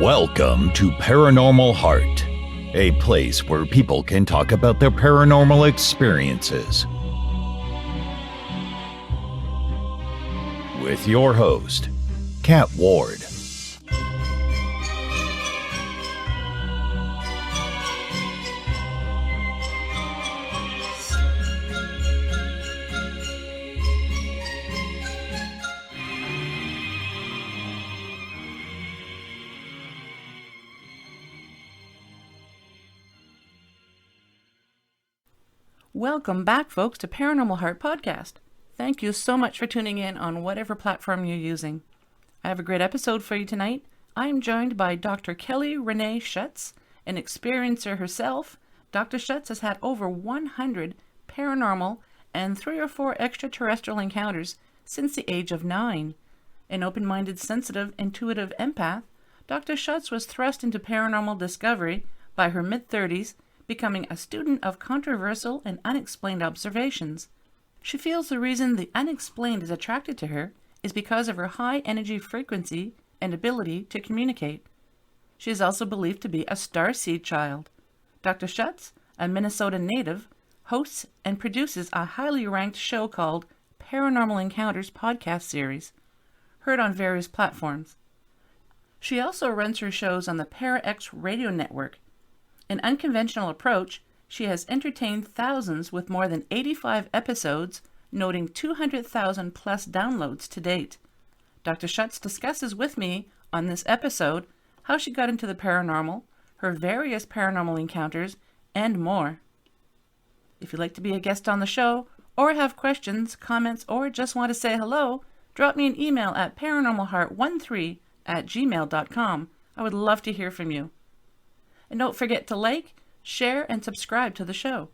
Welcome to Paranormal Heart, a place where people can talk about their paranormal experiences. With your host, Kat Ward. Welcome back, folks, to Paranormal Heart Podcast. Thank you so much for tuning in on whatever platform you're using. I have a great episode for you tonight. I am joined by Dr. Kelly Renee Schutz, an experiencer herself. Dr. Schutz has had over 100 paranormal and 3 or 4 extraterrestrial encounters since the age of 9. An open-minded, sensitive, intuitive empath, Dr. Schutz was thrust into paranormal discovery by her mid-30s, becoming a student of controversial and unexplained observations. She feels the reason the unexplained is attracted to her is because of her high energy frequency and ability to communicate. She is also believed to be a Starseed child. Dr. Schutz, a Minnesota native, hosts and produces a highly ranked show called Paranormal Encounters podcast series, heard on various platforms. She also runs her shows on the ParaX radio network. An unconventional approach, she has entertained thousands with more than 85 episodes, noting 200,000 plus downloads to date. Dr. Schutz discusses with me on this episode how she got into the paranormal, her various paranormal encounters, and more. If you'd like to be a guest on the show, or have questions, comments, or just want to say hello, drop me an email at paranormalheart13@gmail.com. I would love to hear from you. And don't forget to like, share, and subscribe to the show.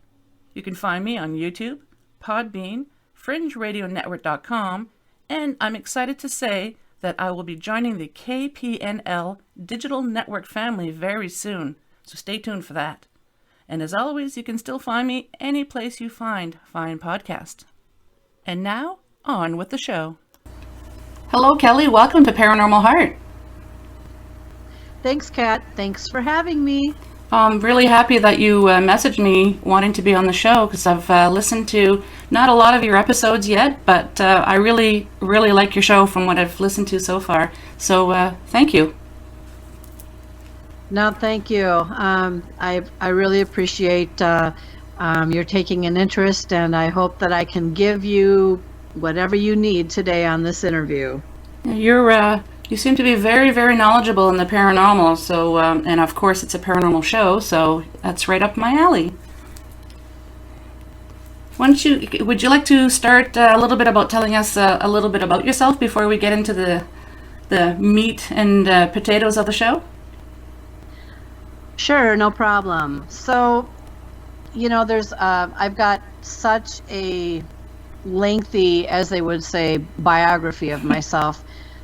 You can find me on YouTube, Podbean, FringeRadioNetwork.com, and I'm excited to say that I will be joining the KPNL Digital Network family very soon, so stay tuned for that. And as always, you can still find me any place you find fine podcasts. And now, on with the show. Hello, Kelly. Welcome to Paranormal Heart. Thanks, Kat. Thanks for having me. I'm really happy that you messaged me wanting to be on the show because I've listened to not a lot of your episodes yet, but I really like your show from what I've listened to so far. So thank you. No, thank you. I really appreciate your taking an interest, and I hope that I can give you whatever you need today on this interview. You seem to be very, very knowledgeable in the paranormal, so and of course it's a paranormal show, so that's right up my alley. Would you like to start a little bit about telling us a little bit about yourself before we get into the meat and potatoes of the show? Sure, no problem. So, there's I've got such a lengthy, as they would say, biography of myself.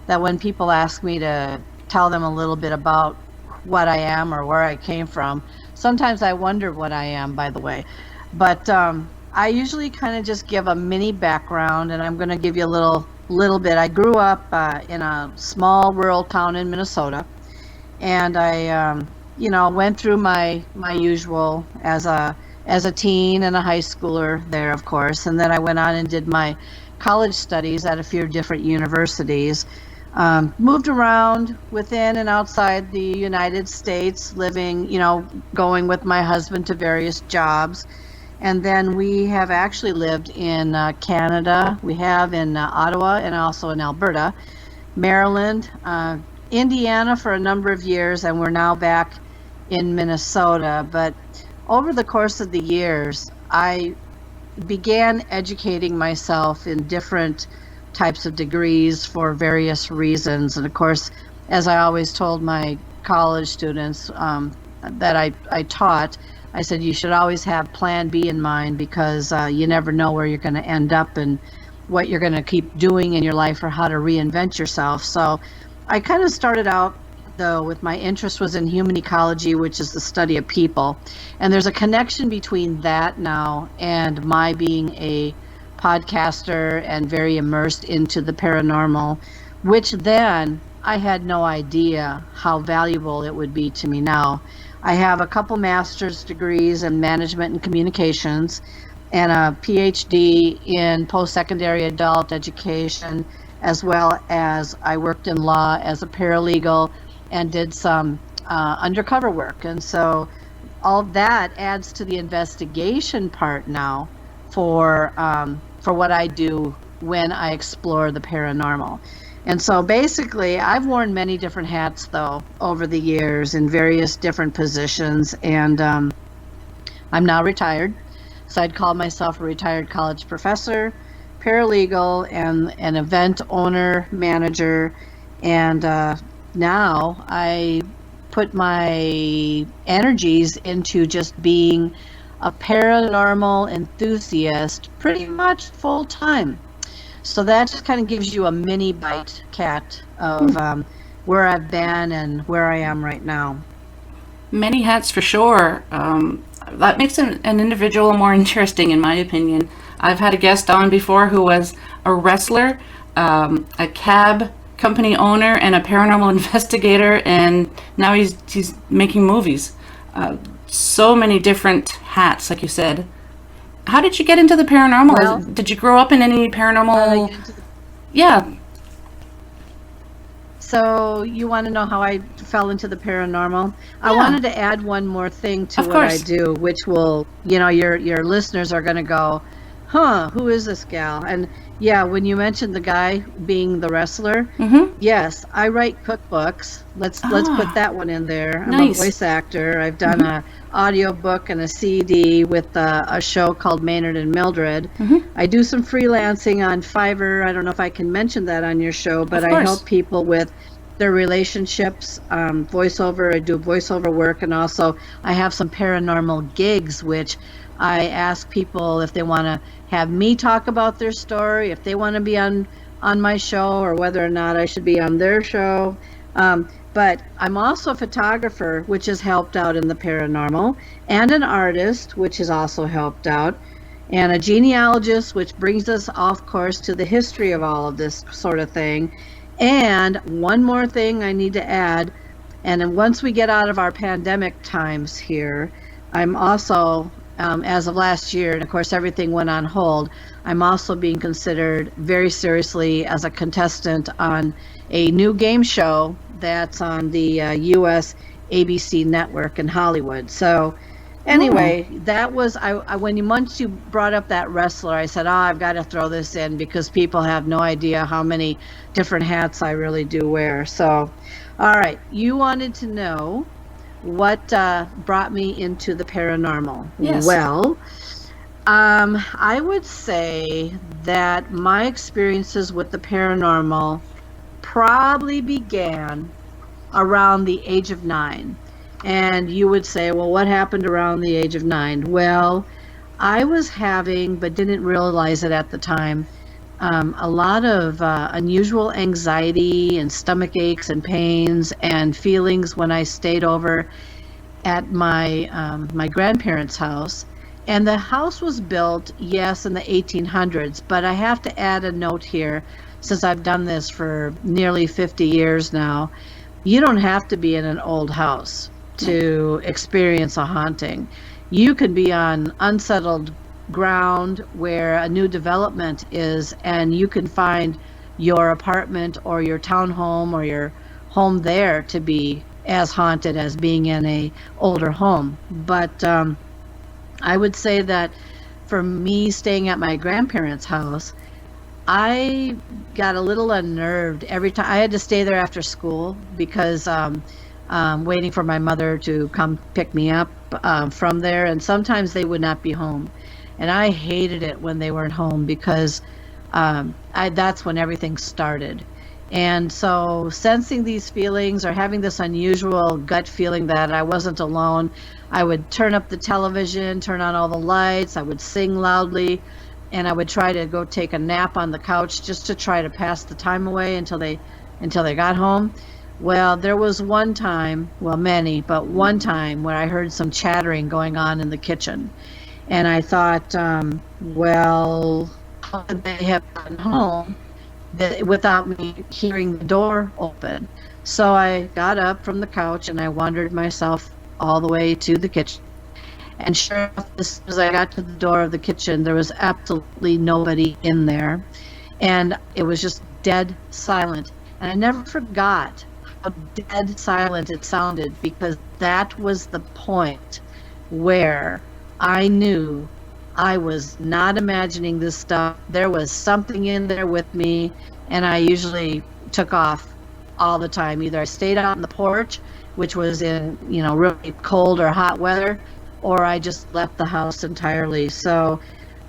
That when people ask me to tell them a little bit about what I am or where I came from, sometimes I wonder what I am, by the way. But I usually kind of just give a mini background, and I'm going to give you a little bit. I grew up in a small rural town in Minnesota, and I, went through my usual as a teen and a high schooler there, of course, and then I went on and did my college studies at a few different universities. Moved around within and outside the United States, living, going with my husband to various jobs. And then we have actually lived in Canada. We have in Ottawa and also in Alberta, Maryland, Indiana for a number of years, and we're now back in Minnesota. But over the course of the years, I began educating myself in different types of degrees for various reasons. And of course, as I always told my college students that I taught, I said you should always have plan B in mind, because you never know where you're going to end up and what you're going to keep doing in your life or how to reinvent yourself. So I kind of started out, though, with my interest was in human ecology, which is the study of people. And there's a connection between that now and my being a podcaster and very immersed into the paranormal, which then I had no idea how valuable it would be to me now. I have a couple master's degrees in management and communications and a PhD in post-secondary adult education, as well as I worked in law as a paralegal and did some undercover work. And so all that adds to the investigation part now for what I do when I explore the paranormal. And so basically, I've worn many different hats, though, over the years in various different positions. And I'm now retired. So I'd call myself a retired college professor, paralegal, and an event owner, manager. And now I put my energies into just being a paranormal enthusiast pretty much full time. So that just kind of gives you a mini bite, Kat, of where I've been and where I am right now. Many hats for sure. That makes an individual more interesting, in my opinion. I've had a guest on before who was a wrestler, a cab company owner, and a paranormal investigator, and now he's making movies. So many different hats, like you said. How did you get into the paranormal? Well, did you grow up in any paranormal? Yeah. So you want to know how I fell into the paranormal? I Yeah. wanted to add one more thing to Of what I course. do, which will, your listeners are going to go, huh, who is this gal? And yeah, when you mentioned the guy being the wrestler, Mm-hmm. yes, I write cookbooks. Let's put that one in there. I'm Nice. a voice actor. I've done a audio book and a CD with a show called Maynard and Mildred. Mm-hmm. I do some freelancing on Fiverr. I don't know if I can mention that on your show, but Of I course. help people with their relationships, voiceover. I do voiceover work, and also I have some paranormal gigs, which I ask people if they want to have me talk about their story, if they want to be on my show, or whether or not I should be on their show. But I'm also a photographer, which has helped out in the paranormal, and an artist, which has also helped out, and a genealogist, which brings us, of course, to the history of all of this sort of thing. And one more thing I need to add, and then once we get out of our pandemic times here, I'm also, as of last year, and of course everything went on hold, I'm also being considered very seriously as a contestant on a new game show that's on the US ABC network in Hollywood. So anyway, that was, once you brought up that wrestler, I said, I've got to throw this in because people have no idea how many different hats I really do wear. So, all right, you wanted to know what brought me into the paranormal. Yes. Well, I would say that my experiences with the paranormal probably began around the age of 9. And you would say, well, what happened around the age of 9? Well, I was having, but didn't realize it at the time, a lot of unusual anxiety and stomach aches and pains and feelings when I stayed over at my grandparents' house. And the house was built, yes, in the 1800s, but I have to add a note here, since I've done this for nearly 50 years now. You don't have to be in an old house to experience a haunting. You can be on unsettled ground where a new development is, and you can find your apartment or your townhome or your home there to be as haunted as being in a older home. But I would say that for me, staying at my grandparents' house, I got a little unnerved every time. I had to stay there after school because waiting for my mother to come pick me up from there, and sometimes they would not be home. And I hated it when they weren't home because that's when everything started. And so sensing these feelings or having this unusual gut feeling that I wasn't alone, I would turn up the television, turn on all the lights, I would sing loudly, and I would try to go take a nap on the couch just to try to pass the time away until they got home. Well, there was one time, well, many, but one time where I heard some chattering going on in the kitchen. And I thought, well, how could they have gotten home? without me hearing the door open. So I got up from the couch and I wandered myself all the way to the kitchen. And sure enough, as soon as I got to the door of the kitchen, there was absolutely nobody in there. And it was just dead silent. And I never forgot how dead silent it sounded, because that was the point where I knew I was not imagining this stuff. There was something in there with me, and I usually took off all the time. Either I stayed out on the porch, which was in, really cold or hot weather, or I just left the house entirely. So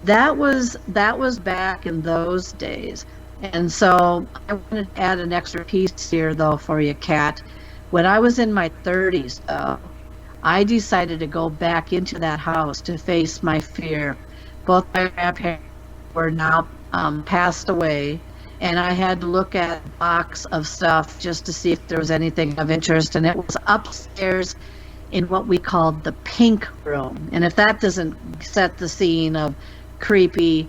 that was back in those days. And so I wanted to add an extra piece here, though, for you, Kat. When I was in my 30s, though, I decided to go back into that house to face my fear. Both my grandparents were now passed away, and I had to look at a box of stuff just to see if there was anything of interest, and it was upstairs in what we called the pink room. And if that doesn't set the scene of creepy,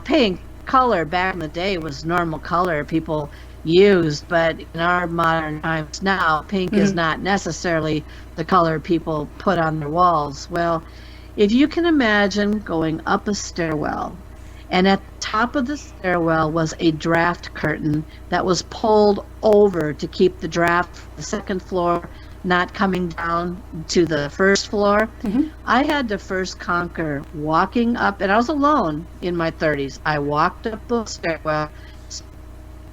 pink color back in the day was normal color people used, but in our modern times now, pink is not necessarily the color people put on their walls. Well, if you can imagine going up a stairwell, and at the top of the stairwell was a draft curtain that was pulled over to keep the draft from the second floor not coming down to the first floor. I had to first conquer walking up, and I was alone in my 30s. I walked up the stairwell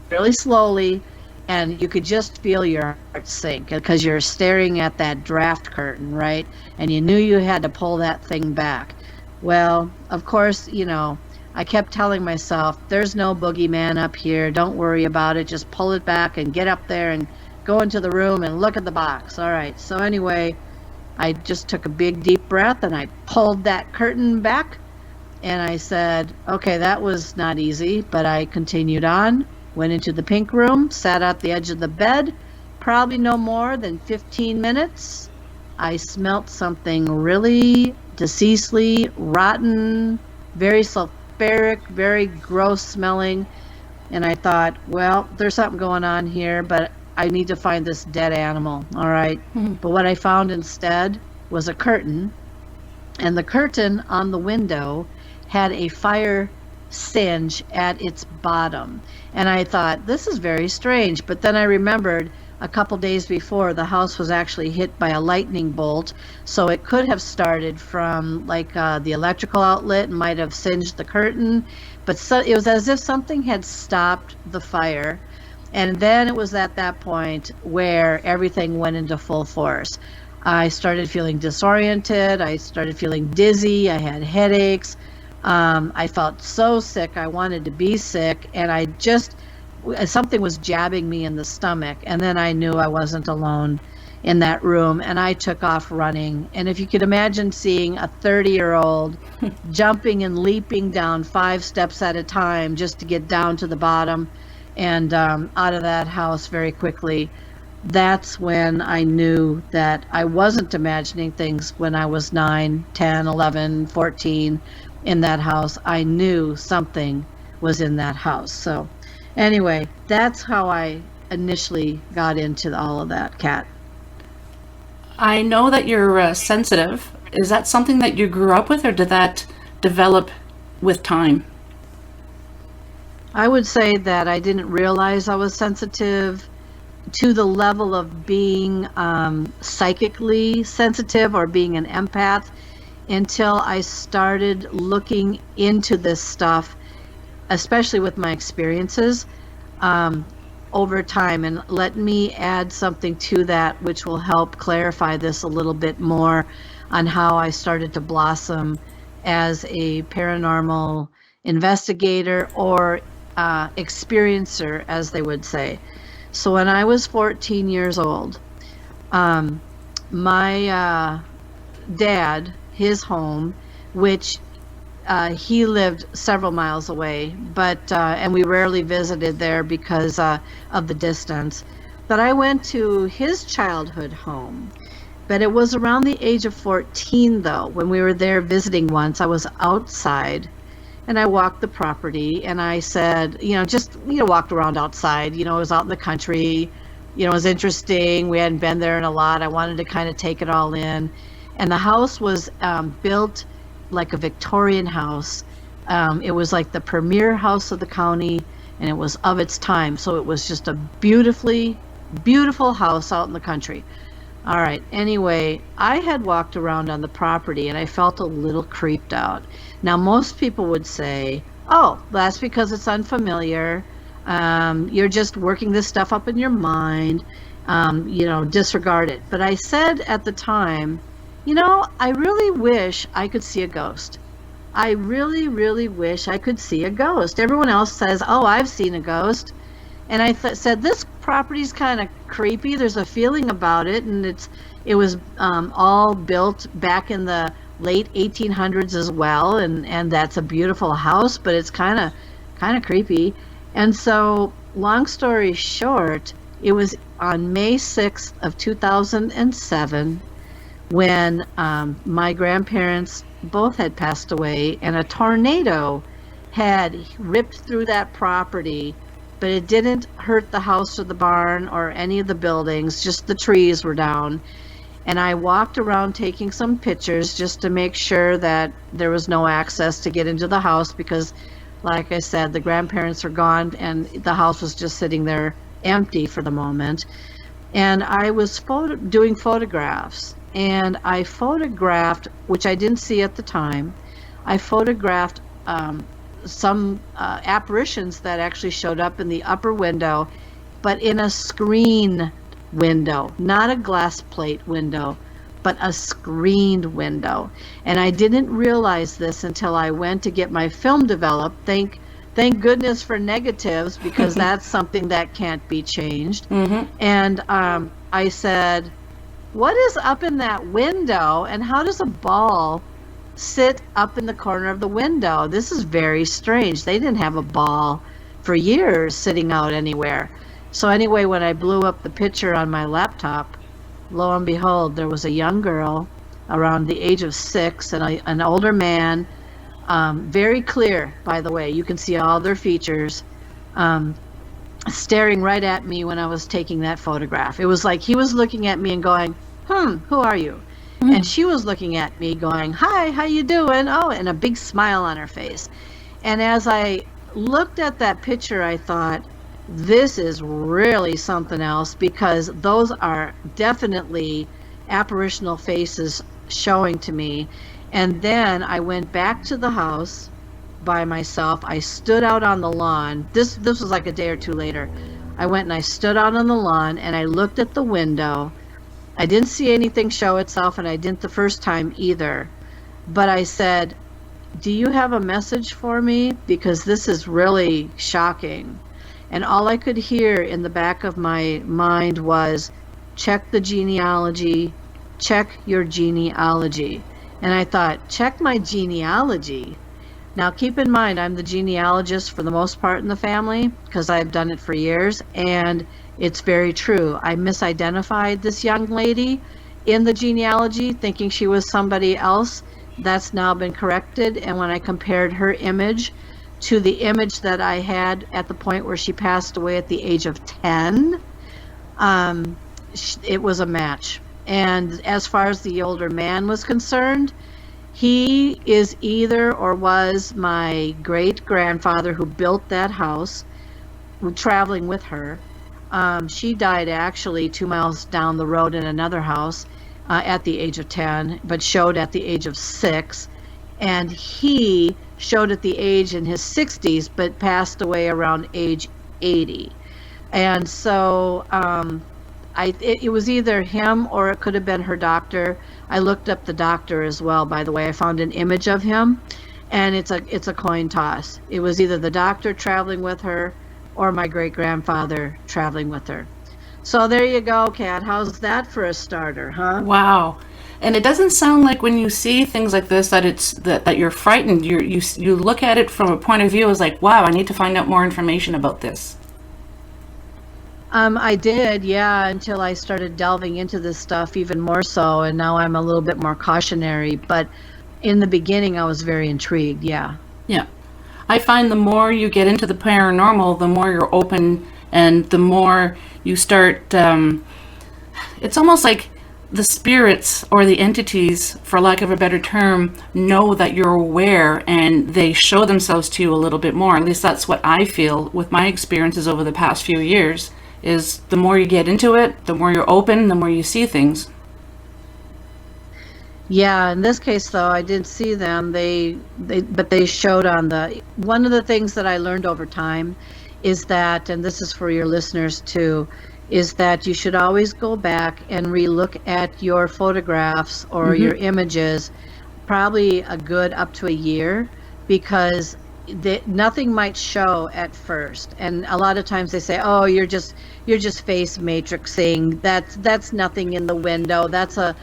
really slowly, and you could just feel your heart sink because you're staring at that draft curtain, right? And you knew you had to pull that thing back. Well, of course, I kept telling myself, there's no boogeyman up here. Don't worry about it. Just pull it back and get up there and go into the room and look at the box. All right. So anyway, I just took a big deep breath and I pulled that curtain back and I said, okay, that was not easy, but I continued on, went into the pink room, sat at the edge of the bed, probably no more than 15 minutes. I smelt something really deceasedly rotten, very sulfuric, very gross smelling. And I thought, well, there's something going on here, but I need to find this dead animal. All right. But what I found instead was a curtain, and the curtain on the window had a fire singe at its bottom. And I thought, this is very strange. But then I remembered a couple days before, the house was actually hit by a lightning bolt. So it could have started from the electrical outlet and might have singed the curtain. But it was as if something had stopped the fire. And then it was at that point where everything went into full force. I started feeling disoriented. I started feeling dizzy. I had headaches. I felt so sick. I wanted to be sick. And something was jabbing me in the stomach. And then I knew I wasn't alone in that room. And I took off running. And if you could imagine seeing a 30-year-old jumping and leaping down 5 steps at a time just to get down to the bottom and out of that house very quickly, that's when I knew that I wasn't imagining things when I was 9, 10, 11, 14 in that house. I knew something was in that house. So anyway, that's how I initially got into all of that, Kat. I know that you're sensitive. Is that something that you grew up with, or did that develop with time? I would say that I didn't realize I was sensitive to the level of being psychically sensitive or being an empath until I started looking into this stuff, especially with my experiences over time. And let me add something to that which will help clarify this a little bit more on how I started to blossom as a paranormal investigator or experiencer, as they would say. So when I was 14 years old, my dad, his home, which he lived several miles away, but and we rarely visited there because of the distance, but I went to his childhood home. But it was around the age of 14, though, when we were there visiting once. I was outside, and I walked the property, and I said, just, walked around outside. It was out in the country. It was interesting. We hadn't been there in a lot. I wanted to kind of take it all in. And the house was built like a Victorian house. It was like the premier house of the county, and it was of its time. So it was just a beautifully, beautiful house out in the country. All right. Anyway, I had walked around on the property, and I felt a little creeped out. Now, most people would say, oh, that's because it's unfamiliar. You're just working this stuff up in your mind. Disregard it. But I said at the time, I really wish I could see a ghost. I really, really wish I could see a ghost. Everyone else says, oh, I've seen a ghost. And I said, this property's kind of creepy. There's a feeling about it. And it was all built back in the late 1800s as well. And that's a beautiful house, but it's kind of creepy. And so, long story short, it was on May 6th of 2007 when my grandparents both had passed away, and a tornado had ripped through that property, but it didn't hurt the house or the barn or any of the buildings, just the trees were down. And I walked around taking some pictures just to make sure that there was no access to get into the house, because like I said, the grandparents are gone and the house was just sitting there empty for the moment. And I was doing photographs, and I photographed, which I didn't see at the time, I photographed some apparitions that actually showed up in the upper window, but in a screen window, not a glass plate window, but a screened window. And I didn't realize this until I went to get my film developed. Thank goodness for negatives, because that's something that can't be changed. Mm-hmm. And I said, what is up in that window, and how does a ball sit up in the corner of the window? This is very strange. They didn't have a ball for years sitting out anywhere. So anyway, when I blew up the picture on my laptop, lo and behold, there was a young girl around the age of 6 and an older man, very clear, by the way. You can see all their features, staring right at me when I was taking that photograph. It was like he was looking at me and going, who are you? Mm-hmm. And she was looking at me going, hi, how you doing? Oh, and a big smile on her face. And as I looked at that picture, I thought, this is really something else, because those are definitely apparitional faces showing to me. And then I went back to the house by myself. I stood out on the lawn. This was like a day or two later. I went and I stood out on the lawn, and I looked at the window. I didn't see anything show itself, and I didn't the first time either. But I said, do you have a message for me? Because this is really shocking. And all I could hear in the back of my mind was, check the genealogy, check your genealogy. And I thought, check my genealogy? Now keep in mind, I'm the genealogist for the most part in the family, because I've done it for years, and it's very true. I misidentified this young lady in the genealogy, thinking she was somebody else. That's now been corrected, and when I compared her image to the image that I had at the point where she passed away at the age of 10, it was a match. And as far as the older man was concerned, he is either or was my great-grandfather who built that house, traveling with her. She died actually 2 miles down the road in another house at the age of 10, but showed at the age of 6. And he showed at the age in his 60s, but passed away around age 80. And so it was either him or it could have been her doctor. I looked up the doctor as well, by the way. I found an image of him, and it's a coin toss. It was either the doctor traveling with her or my great-grandfather traveling with her. So there you go, Kat. How's that for a starter, huh? Wow. And it doesn't sound like when you see things like this that you're frightened. You look at it from a point of view as like, wow, I need to find out more information about this. I did, yeah, until I started delving into this stuff even more so, and now I'm a little bit more cautionary. But in the beginning, I was very intrigued, yeah. Yeah. I find the more you get into the paranormal, the more you're open, and the more you start, it's almost like the spirits or the entities, for lack of a better term, know that you're aware, and they show themselves to you a little bit more. At least that's what I feel with my experiences over the past few years, is the more you get into it, the more you're open, the more you see things. Yeah, in this case though, I didn't see them. But they showed on the. One of the things that I learned over time is that, and this is for your listeners too, is that you should always go back and relook at your photographs or your images, probably a good up to a year, because nothing might show at first. And a lot of times they say, oh, you're just face matrixing, that's nothing in the window, that's a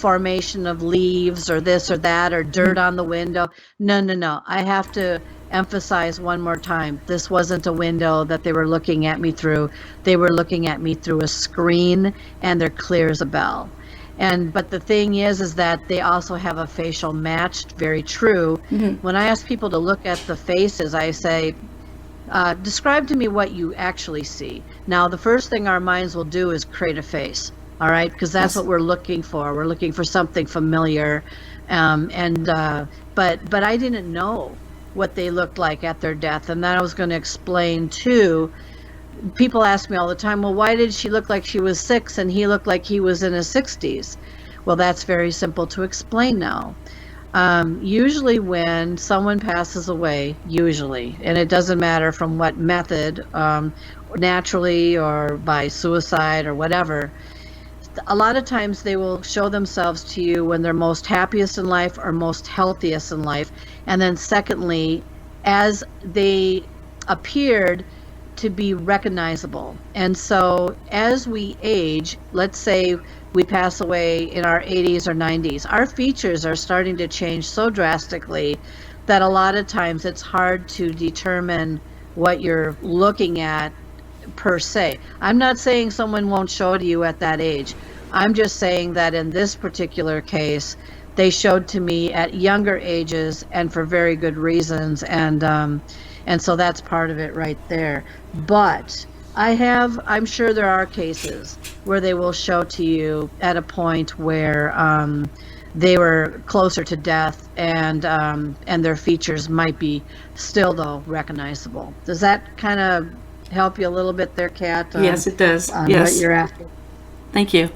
formation of leaves or this or that or dirt on the window. No, I have to emphasize one more time, this wasn't a window that they were looking at me through. They were looking at me through a screen, and they're clear as a bell. But the thing is that they also have a facial matched, very true. When I ask people to look at the faces, I say, describe to me what you actually see. Now, the first thing our minds will do is create a face, all right? Because that's what we're looking for. We're looking for something familiar. But I didn't know what they looked like at their death. And that I was going to explain too. People ask me all the time, well, why did she look like she was 6 and he looked like he was in his 60s? Well, that's very simple to explain now. Usually when someone passes away, and it doesn't matter from what method, naturally or by suicide or whatever, a lot of times they will show themselves to you when they're most happiest in life or most healthiest in life. And then secondly, as they appeared to be recognizable. And so as we age, let's say we pass away in our 80s or 90s, our features are starting to change so drastically that a lot of times it's hard to determine what you're looking at per se. I'm not saying someone won't show to you at that age. I'm just saying that in this particular case, they showed to me at younger ages and for very good reasons. And so that's part of it right there. But I'm sure there are cases where they will show to you at a point where they were closer to death, and their features might be still though recognizable. Does that kind of help you a little bit there, Kat? Yes, it does. Yes. What you're after. Thank you.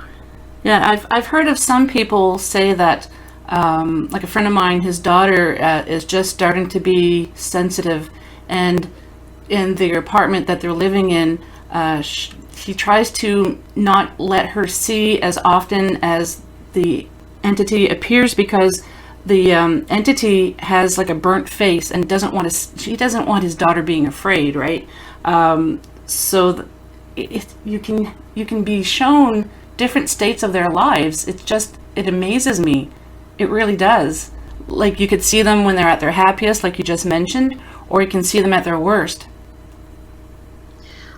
Yeah, I've heard of some people say that, like a friend of mine, his daughter is just starting to be sensitive, and in the apartment that they're living in, he tries to not let her see as often as the entity appears, because the entity has like a burnt face and she doesn't want his daughter being afraid, right? So you can be shown different states of their lives. It amazes me. It really does. Like, you could see them when they're at their happiest, like you just mentioned, or you can see them at their worst.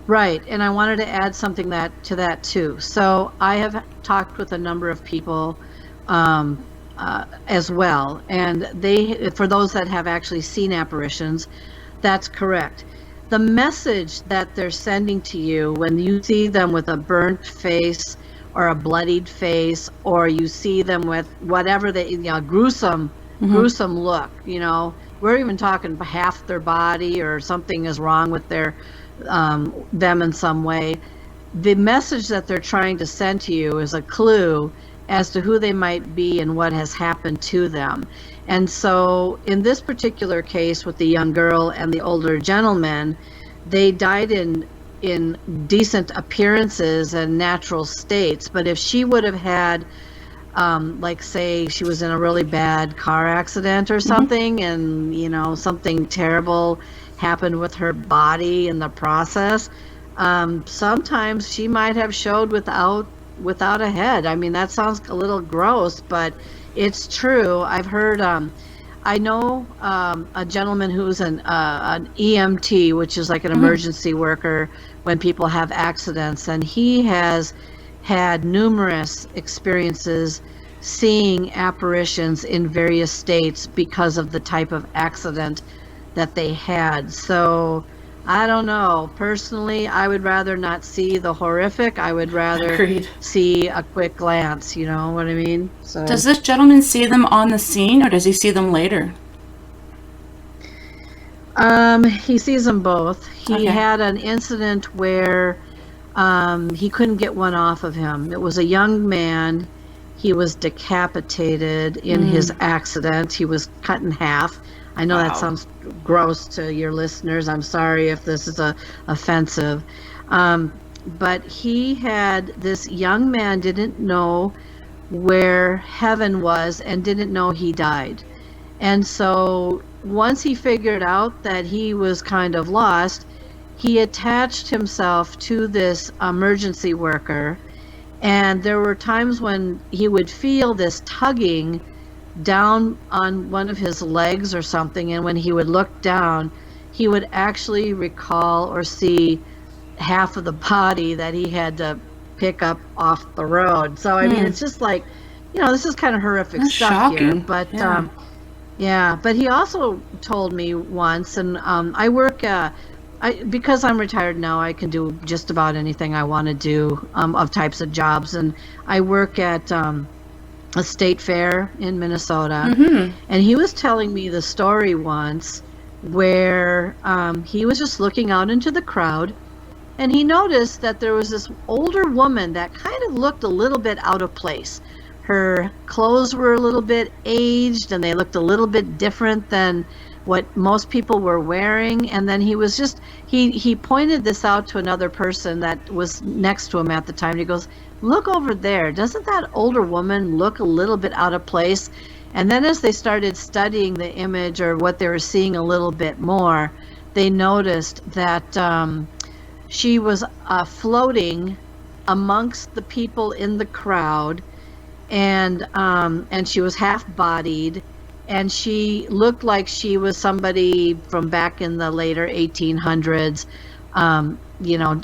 Right, and I wanted to add something to that too. So I have talked with a number of people as well, and for those that have actually seen apparitions, that's correct. The message that they're sending to you when you see them with a burnt face or a bloodied face, or you see them with whatever gruesome look, we're even talking half their body or something is wrong with them in some way. The message that they're trying to send to you is a clue as to who they might be and what has happened to them. And so in this particular case with the young girl and the older gentleman, they died in decent appearances and natural states. But if she would have had, like, say she was in a really bad car accident or something, and something terrible happened with her body in the process, sometimes she might have showed without a head. I mean, that sounds a little gross, but it's true. I've heard I know a gentleman who's an EMT, which is like an emergency worker when people have accidents, and he has had numerous experiences seeing apparitions in various states because of the type of accident that they had. So I don't know. Personally, I would rather not see the horrific. I would rather Agreed. see a quick glance, you know what I mean? So Does this gentleman see them on the scene, or does he see them later? he sees them both. He Okay. had an incident where he couldn't get one off of him. It was a young man. He was decapitated in his accident. He was cut in half. I know Wow. that sounds gross to your listeners. I'm sorry if this is offensive. But this young man didn't know where heaven was and didn't know he died. And so once he figured out that he was kind of lost, he attached himself to this emergency worker. And there were times when he would feel this tugging down on one of his legs or something. And when he would look down, he would actually recall or see half of the body that he had to pick up off the road. So, I mean, it's just like, this is kind of horrific That's stuff here. shocking. But, Yeah. but he also told me once, and I work, because I'm retired now, I can do just about anything I want to do of types of jobs. And I work at a state fair in Minnesota. And he was telling me the story once where he was just looking out into the crowd, and he noticed that there was this older woman that kind of looked a little bit out of place. Her clothes were a little bit aged, and they looked a little bit different than what most people were wearing. And then he was just, he pointed this out to another person that was next to him at the time. He goes, "Look over there. Doesn't that older woman look a little bit out of place?" And then as they started studying the image, or what they were seeing a little bit more, they noticed that she was floating amongst the people in the crowd, and she was half-bodied, and she looked like she was somebody from back in the later 1800s,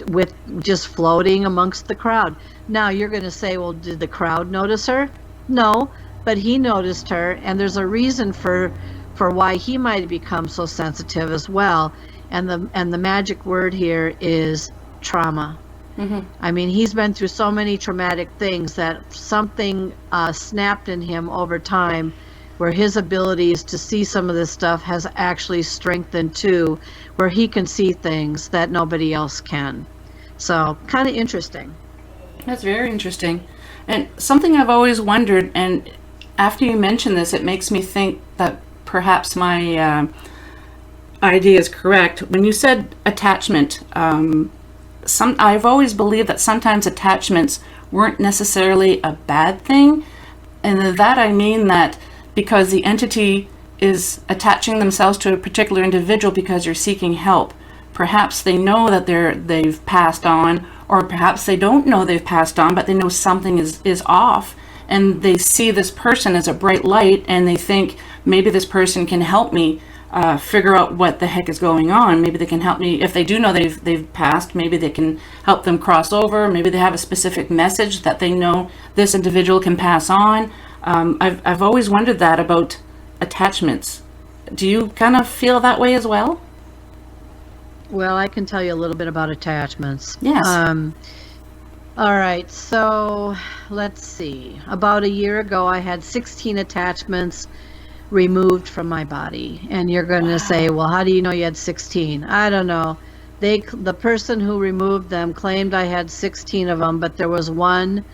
with just floating amongst the crowd. Now you're going to say, well, did the crowd notice her? No, but he noticed her, and there's a reason for why he might have become so sensitive as well. And the magic word here is trauma. I mean, he's been through so many traumatic things that something snapped in him over time, where his abilities to see some of this stuff has actually strengthened too, where he can see things that nobody else can. So kind of interesting. That's very interesting. And something I've always wondered, and after you mention this, it makes me think that perhaps my idea is correct. When you said attachment, I've always believed that sometimes attachments weren't necessarily a bad thing. And by that I mean that because the entity is attaching themselves to a particular individual because you're seeking help. Perhaps they know that they've passed on, or perhaps they don't know they've passed on, but they know something is off, and they see this person as a bright light, and they think maybe this person can help me figure out what the heck is going on. Maybe they can help me. If they do know they've passed, maybe they can help them cross over. Maybe they have a specific message that they know this individual can pass on. I've always wondered that about attachments. Do you kind of feel that way as well? Well, I can tell you a little bit about attachments. Yes. All right, so let's see. About a year ago, I had 16 attachments removed from my body. And you're going to say, well, how do you know you had 16? I don't know. The person who removed them claimed I had 16 of them, but there was one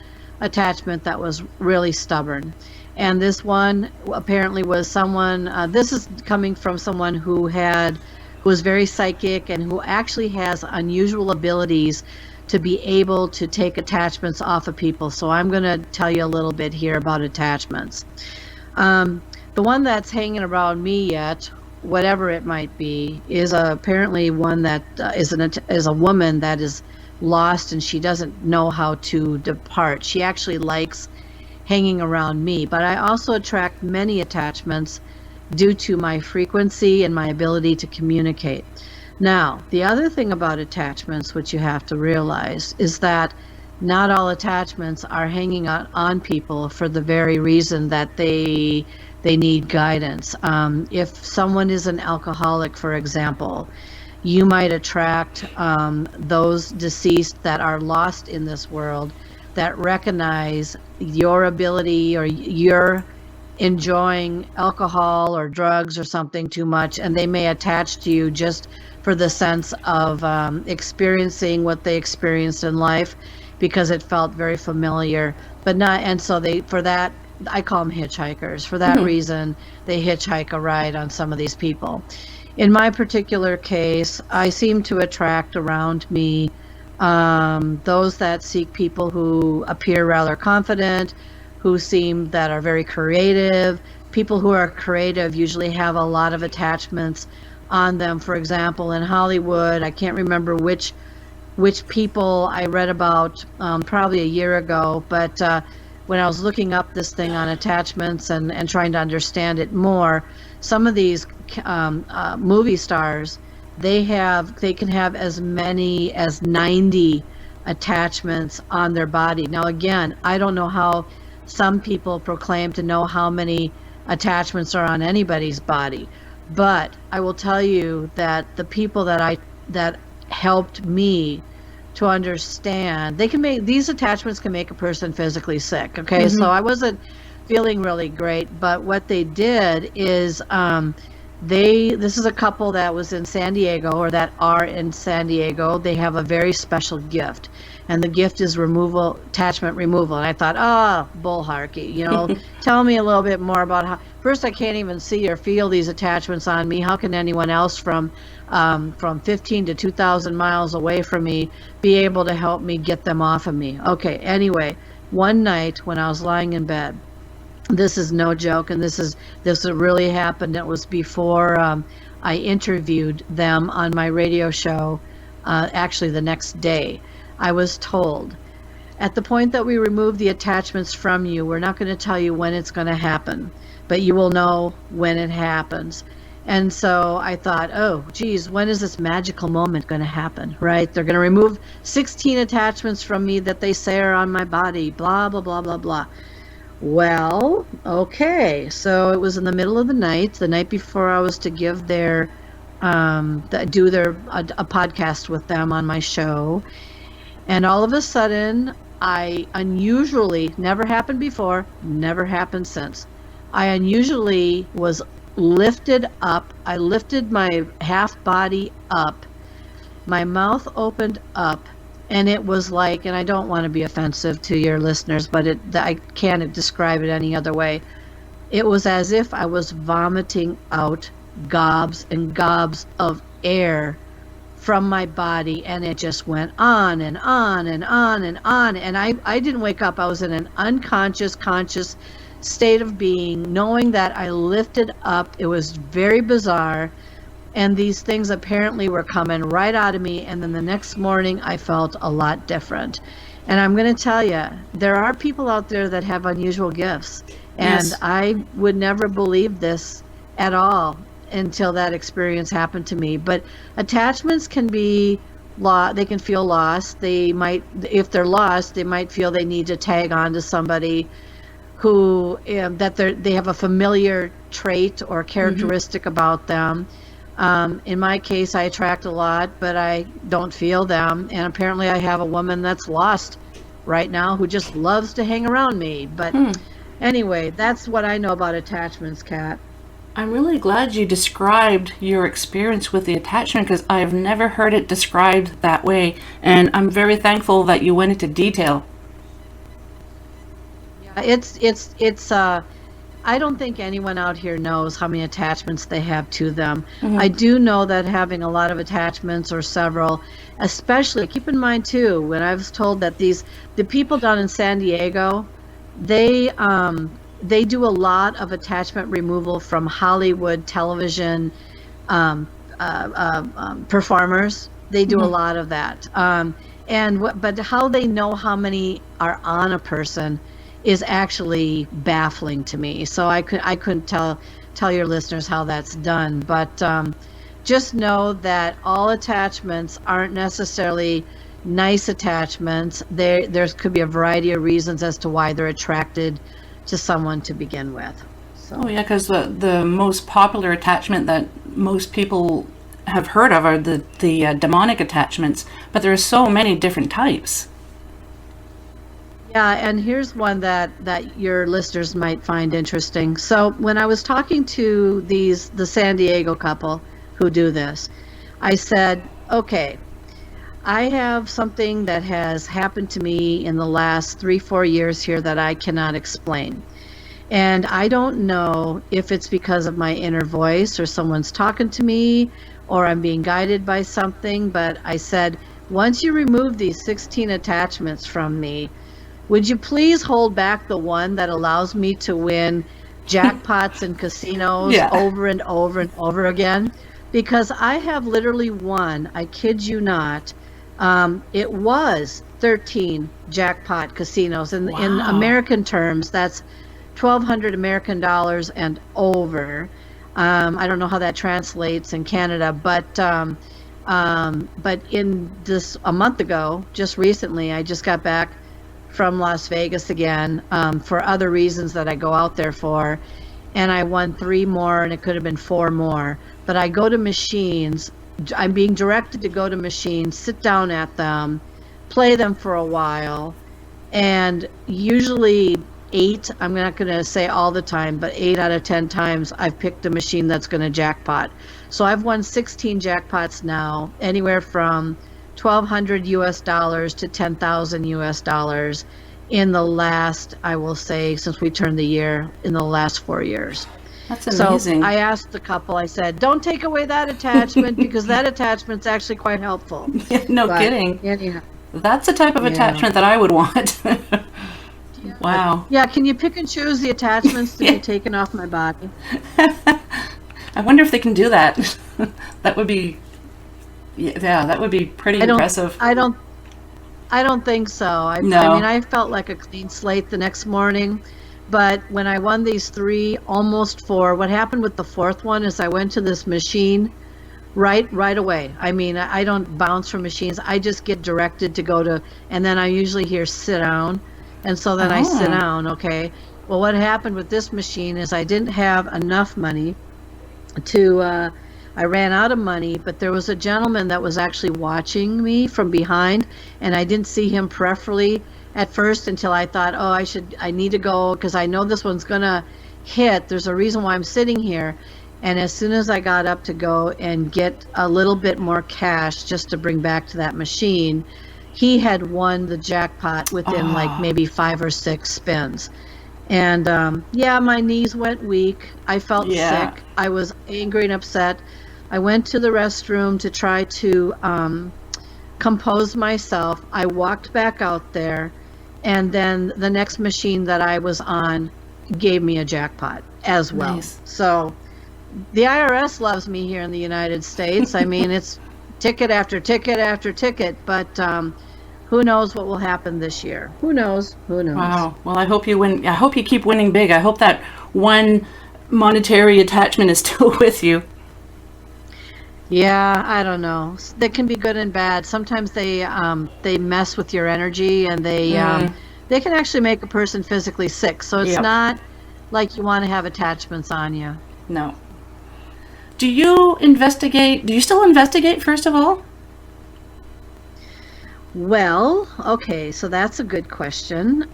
attachment that was really stubborn. And this one apparently was someone, this is coming from someone who was very psychic and who actually has unusual abilities to be able to take attachments off of people. So I'm going to tell you a little bit here about attachments. The one that's hanging around me yet, whatever it might be, is apparently one that is a woman that is lost, and she doesn't know how to depart. She actually likes hanging around me, but I also attract many attachments due to my frequency and my ability to communicate. Now, the other thing about attachments, which you have to realize, is that not all attachments are hanging on people for the very reason that they they need guidance. If someone is an alcoholic, for example, you might attract those deceased that are lost in this world, that recognize your ability or you're enjoying alcohol or drugs or something too much, and they may attach to you just for the sense of experiencing what they experienced in life because it felt very familiar, but not. And so they, for that, I call them hitchhikers. For that reason, they hitchhike a ride on some of these people. In my particular case, I seem to attract around me those that seek people who appear rather confident, who seem that are very creative. People who are creative usually have a lot of attachments on them. For example, in Hollywood, I can't remember which people I read about probably a year ago, but when I was looking up this thing on attachments and trying to understand it more, some of these movie stars, they can have as many as 90 attachments on their body. Now again, I don't know how some people proclaim to know how many attachments are on anybody's body, but I will tell you that the people that helped me to understand, these attachments can make a person physically sick. Okay, so I wasn't feeling really great, but what they did is this is a couple that was in San Diego, or that are in San Diego. They have a very special gift, and the gift is attachment removal. And I thought, bullharky, tell me a little bit more about how. First, I can't even see or feel these attachments on me. How can anyone else from 15 to 2,000 miles away from me be able to help me get them off of me? Okay, anyway, one night when I was lying in bed, this is no joke, and this really happened. It was before I interviewed them on my radio show. Actually, the next day, I was told, at the point that we remove the attachments from you, we're not going to tell you when it's going to happen, but you will know when it happens. And so I thought, oh, geez, when is this magical moment going to happen, right? They're going to remove 16 attachments from me that they say are on my body, blah, blah, blah, blah, blah. Well, okay, so it was in the middle of the night before I was to give a podcast with them on my show, and all of a sudden, I unusually, never happened before, never happened since, I unusually was lifted up. I lifted my half body up, my mouth opened up, and it was like, and I don't want to be offensive to your listeners, but I can't describe it any other way. It was as if I was vomiting out gobs and gobs of air from my body, and it just went on and on and on and on. And I didn't wake up. I was in an unconscious, conscious state of being, knowing that I lifted up. It was very bizarre. And these things apparently were coming right out of me. And then the next morning, I felt a lot different. And I'm going to tell you, there are people out there that have unusual gifts. And yes, I would never believe this at all until that experience happened to me. But attachments can be they can feel lost. They might, if they're lost, they might feel they need to tag on to somebody who they have a familiar trait or characteristic about them. In my case, I attract a lot, but I don't feel them. And apparently I have a woman that's lost right now who just loves to hang around me. But anyway, that's what I know about attachments, Kat. I'm really glad you described your experience with the attachment, because I've never heard it described that way. And I'm very thankful that you went into detail. Yeah, it's I don't think anyone out here knows how many attachments they have to them. I do know that having a lot of attachments, or several, especially, keep in mind too, when I was told that the people down in San Diego, they do a lot of attachment removal from Hollywood television performers. They do a lot of that. But how they know how many are on a person is actually baffling to me. So I couldn't tell your listeners how that's done. But just know that all attachments aren't necessarily nice attachments. There could be a variety of reasons as to why they're attracted to someone to begin with. So. Oh yeah, because the most popular attachment that most people have heard of are the demonic attachments, but there are so many different types. Yeah, and here's one that your listeners might find interesting. So when I was talking to the San Diego couple who do this, I said, okay, I have something that has happened to me in the last 3-4 years here that I cannot explain. And I don't know if it's because of my inner voice or someone's talking to me or I'm being guided by something, but I said, once you remove these 16 attachments from me, would you please hold back the one that allows me to win jackpots in casinos over and over and over again? Because I have literally won, I kid you not, it was 13 jackpot casinos. And in American terms, that's 1,200 American dollars and over. I don't know how that translates in Canada, but in this, a month ago, just recently, I just got back from Las Vegas again for other reasons that I go out there for, and I won 3 more, and it could have been 4 more. But I go to machines. I'm being directed to go to machines, sit down at them, play them for a while, and usually 8, I'm not going to say all the time, but 8 out of 10 times I've picked a machine that's going to jackpot. So I've won 16 jackpots now, anywhere from $1,200 US to $10,000 US in the last, I will say, since we turned the year, in the last 4 years. That's amazing. So I asked the couple, I said, don't take away that attachment because that attachment's actually quite helpful. No kidding. Anyhow. That's the type of attachment that I would want. Wow. Yeah, can you pick and choose the attachments to be taken off my body? I wonder if they can do that. That would be, that would be pretty impressive. I don't think so. I mean, I felt like a clean slate the next morning, but when I won these 3, almost 4, what happened with the 4th one is I went to this machine right away. I mean, I don't bounce from machines. I just get directed to go to, and then I usually hear sit down. And so then I sit down, okay. Well, what happened with this machine is I didn't have enough money to, I ran out of money, but there was a gentleman that was actually watching me from behind, and I didn't see him peripherally at first until I thought, I need to go because I know this one's going to hit. There's a reason why I'm sitting here. And as soon as I got up to go and get a little bit more cash just to bring back to that machine, he had won the jackpot within like maybe 5 or 6 spins. And my knees went weak. I felt sick. I was angry and upset. I went to the restroom to try to compose myself. I walked back out there, and then the next machine that I was on gave me a jackpot as well. Nice. So the IRS loves me here in the United States. I mean, it's ticket after ticket after ticket, but who knows what will happen this year? Who knows? Wow. Well, I hope you win. I hope you keep winning big. I hope that one monetary attachment is still with you. Yeah, I don't know. They can be good and bad. Sometimes they mess with your energy, and they can actually make a person physically sick. So it's not like you want to have attachments on you. No. Do you investigate? Do you still investigate, first of all? Well, okay, so that's a good question.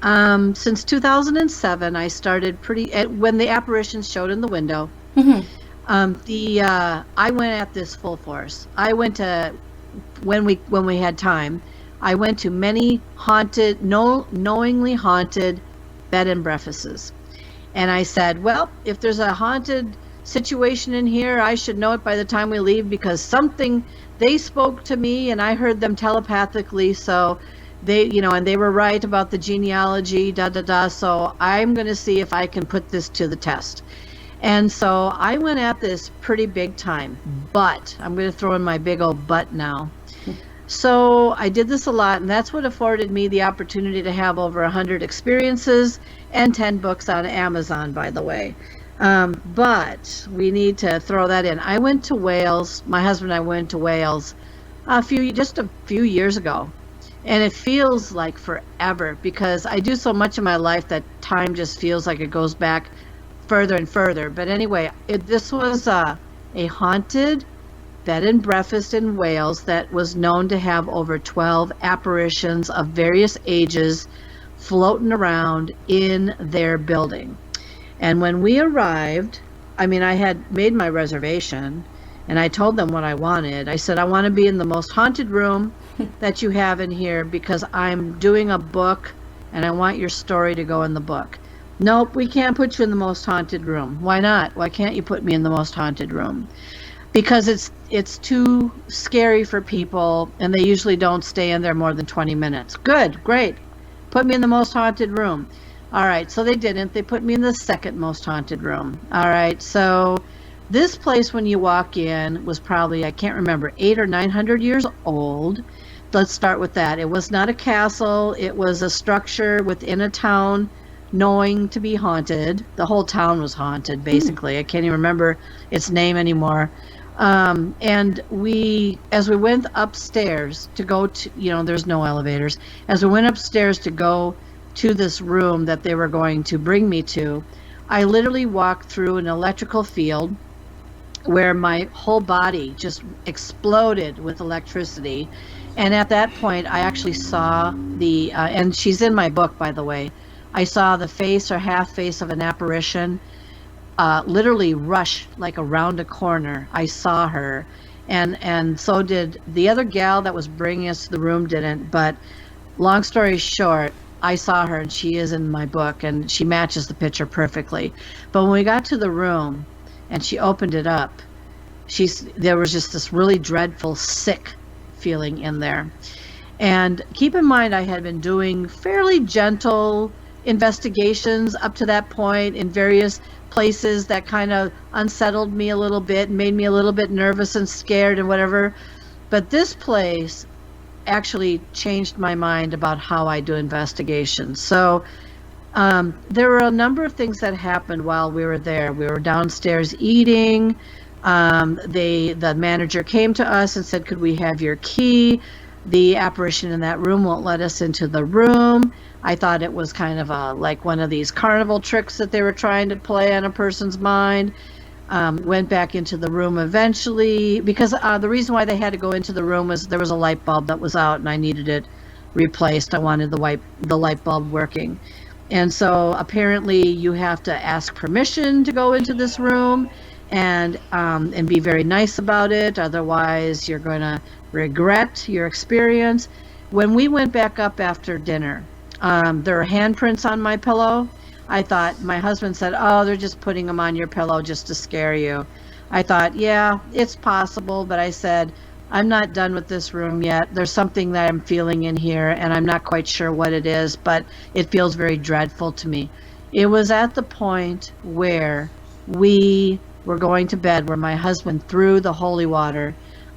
Since 2007, I started when the apparitions showed in the window. Mm-hmm. I went at this full force. I went to, when we had time, I went to many knowingly haunted bed and breakfasts. And I said, well, if there's a haunted situation in here, I should know it by the time we leave, because they spoke to me and I heard them telepathically. So and they were right about the genealogy, so I'm going to see if I can put this to the test. And so I went at this pretty big time, but I'm going to throw in my big old butt now. So I did this a lot, and that's what afforded me the opportunity to have over 100 experiences and 10 books on Amazon, by the way. But we need to throw that in. I went to Wales. My husband and I went to Wales just a few years ago. And it feels like forever, because I do so much in my life that time just feels like it goes back further and further. But anyway, this was a haunted bed and breakfast in Wales that was known to have over 12 apparitions of various ages floating around in their building. And when we arrived, I mean, I had made my reservation and I told them what I wanted. I said, I want to be in the most haunted room that you have in here because I'm doing a book and I want your story to go in the book. Nope, we can't put you in the most haunted room. Why not? Why can't you put me in the most haunted room? Because it's too scary for people and they usually don't stay in there more than 20 minutes. Good, great. Put me in the most haunted room. All right, so they didn't. They put me in the second most haunted room. All right, so this place when you walk in was probably, I can't remember, 800 or 900 years old. Let's start with that. It was not a castle. It was a structure within a town knowing to be haunted. The whole town was haunted, basically. I can't even remember its name anymore. And as we went upstairs to go to, there's no elevators. As we went upstairs to go to this room that they were going to bring me to, I literally walked through an electrical field where my whole body just exploded with electricity. And at that point, I actually saw and she's in my book, by the way, I saw the face or half face of an apparition literally rush like around a corner. I saw her, and so did the other gal that was bringing us to the room didn't. But long story short, I saw her, and she is in my book, and she matches the picture perfectly. But when we got to the room, and she opened it up, there was just this really dreadful, sick feeling in there. And keep in mind, I had been doing fairly gentle investigations up to that point in various places that kind of unsettled me a little bit and made me a little bit nervous and scared and whatever. But this place actually changed my mind about how I do investigations. So there were a number of things that happened while we were there. We were downstairs eating. The manager came to us and said, could we have your key? The apparition in that room won't let us into the room. I thought it was kind of like one of these carnival tricks that they were trying to play on a person's mind. Went back into the room eventually because the reason why they had to go into the room was there was a light bulb that was out and I needed it replaced. I wanted the light bulb working. And so apparently you have to ask permission to go into this room and be very nice about it. Otherwise, you're going to regret your experience. When we went back up after dinner, there were handprints on my pillow. I thought, my husband said, oh, they're just putting them on your pillow just to scare you. I thought, yeah, it's possible, but I said, I'm not done with this room yet. There's something that I'm feeling in here, and I'm not quite sure what it is, but it feels very dreadful to me. It was at the point where we were going to bed, where my husband threw the holy water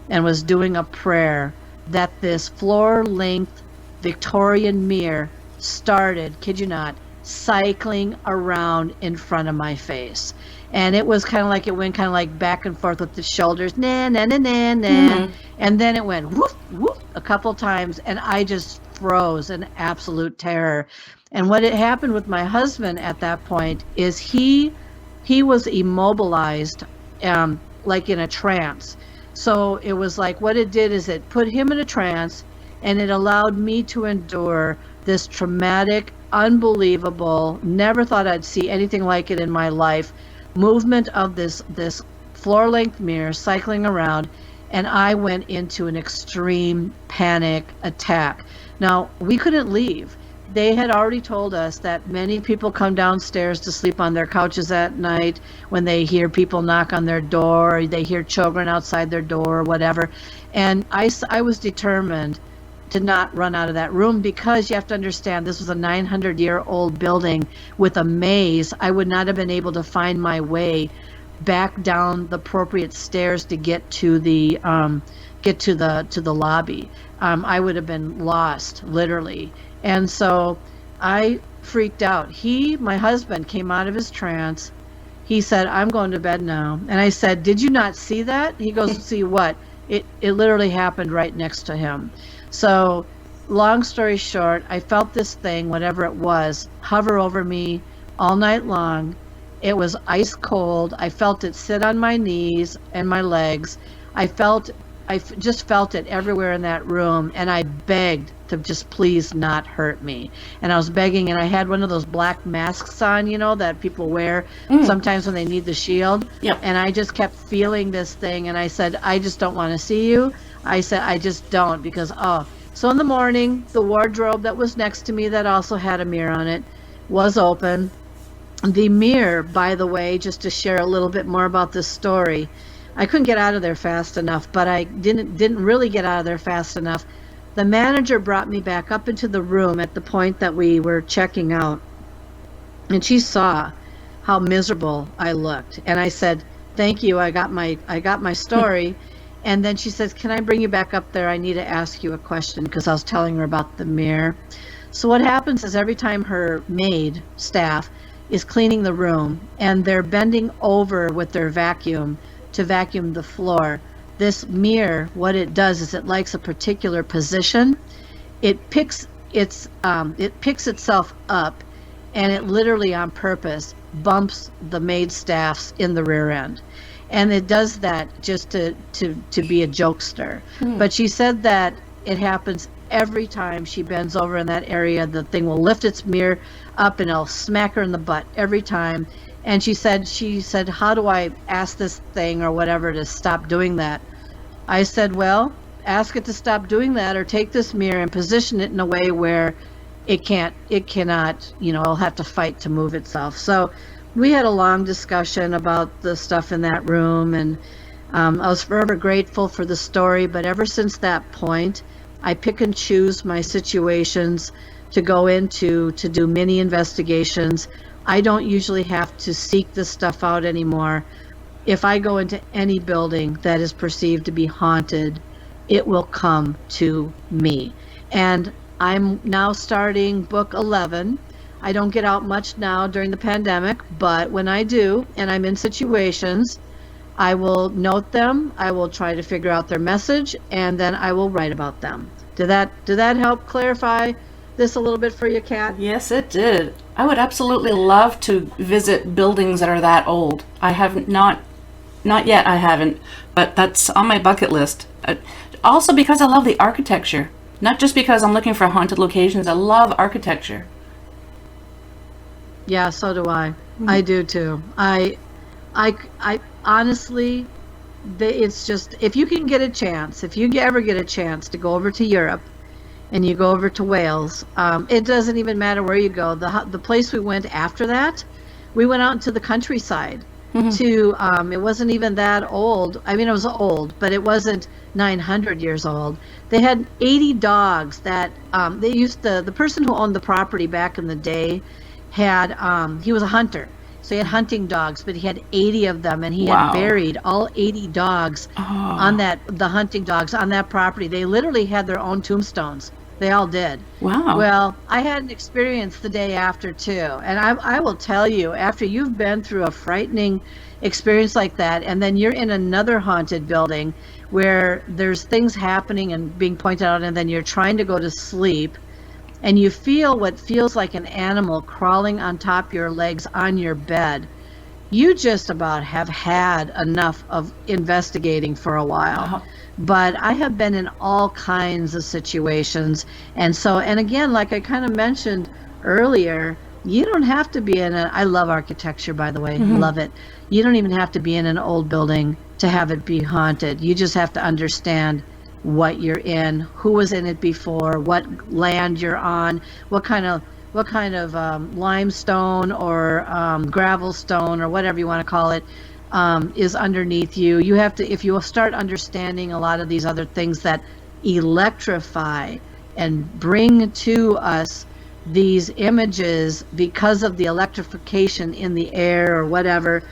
and was doing a prayer, that this floor-length Victorian mirror started, kid you not, cycling around in front of my face. And it was kind of like, it went kind of like back and forth with the shoulders, na na na na na, and then it went woof woof a couple times, and I just froze in absolute terror. And what had happened with my husband at that point is he was immobilized, like in a trance. So it was like, what it did is it put him in a trance, and it allowed me to endure this traumatic, unbelievable, never thought I'd see anything like it in my life, movement of this floor-length mirror cycling around, and I went into an extreme panic attack. Now, we couldn't leave. They had already told us that many people come downstairs to sleep on their couches at night when they hear people knock on their door, or they hear children outside their door, or whatever. And I was determined to not run out of that room, because you have to understand, this was a 900-year-old building with a maze. I would not have been able to find my way back down the appropriate stairs to get to the lobby. I would have been lost, literally. And so I freaked out. My husband came out of his trance. He said, I'm going to bed now. And I said, did you not see that? He goes, see what? It literally happened right next to him. So long story short, I felt this thing, whatever it was, hover over me all night long. It was ice cold. I felt it sit on my knees and my legs. Just felt it everywhere in that room, and I begged to just please not hurt me. And I was begging, and I had one of those black masks on, that people wear sometimes when they need the shield. Yep. And I just kept feeling this thing, and I said, I just don't want to see you. I said, I just don't, because, So in the morning, the wardrobe that was next to me that also had a mirror on it was open. The mirror, by the way, just to share a little bit more about this story, I couldn't get out of there fast enough, but I didn't really get out of there fast enough. The manager brought me back up into the room at the point that we were checking out, and she saw how miserable I looked. And I said, "Thank you. I got my story." And then she says, "Can I bring you back up there? I need to ask you a question," because I was telling her about the mirror. So what happens is every time her maid staff is cleaning the room and they're bending over with their vacuum to vacuum the floor, this mirror, what it does is it likes a particular position. It picks itself up, and it literally on purpose bumps the maid staffs in the rear end. And it does that just to be a jokester. But she said that it happens every time she bends over in that area. The thing will lift its mirror up and it'll smack her in the butt every time. And she said, "How do I ask this thing or whatever to stop doing that?" I said, "Well, ask it to stop doing that, or take this mirror and position it in a way where it cannot, it'll have to fight to move itself." So we had a long discussion about the stuff in that room, and I was forever grateful for the story. But ever since that point, I pick and choose my situations to go into to do mini investigations. I don't usually have to seek this stuff out anymore. If I go into any building that is perceived to be haunted, it will come to me. And I'm now starting book 11. I don't get out much now during the pandemic, but when I do, and I'm in situations, I will note them, I will try to figure out their message, and then I will write about them. Did that help clarify this a little bit for you, Kat? Yes, it did. I would absolutely love to visit buildings that are that old. I have not yet, I haven't, but that's on my bucket list. Also because I love the architecture, not just because I'm looking for haunted locations. I love architecture. Yeah, so do I. I do too. I honestly, it's just, if you can get a chance, if you ever get a chance to go over to Europe and you go over to Wales, it doesn't even matter where you go. The place we went after that, we went out into the countryside to, it wasn't even that old. I mean, it was old, but it wasn't 900 years old. They had 80 dogs that, the person who owned the property back in the day had, he was a hunter. So he had hunting dogs, but he had 80 of them, and he had buried all 80 dogs on the hunting dogs on that property. They literally had their own tombstones. They all did. Wow. Well, I had an experience the day after too, and I will tell you, after you've been through a frightening experience like that, and then you're in another haunted building where there's things happening and being pointed out, and then you're trying to go to sleep, and you feel what feels like an animal crawling on top of your legs on your bed, you just about have had enough of investigating for a while. But I have been in all kinds of situations. And again, like I kind of mentioned earlier, you don't have to be I love architecture, by the way, love it. You don't even have to be in an old building to have it be haunted. You just have to understand what you're in, who was in it before, what land you're on, what kind of limestone or gravel stone or whatever you want to call it is underneath you. You have to, if you start understanding a lot of these other things that electrify and bring to us these images because of the electrification in the air or whatever,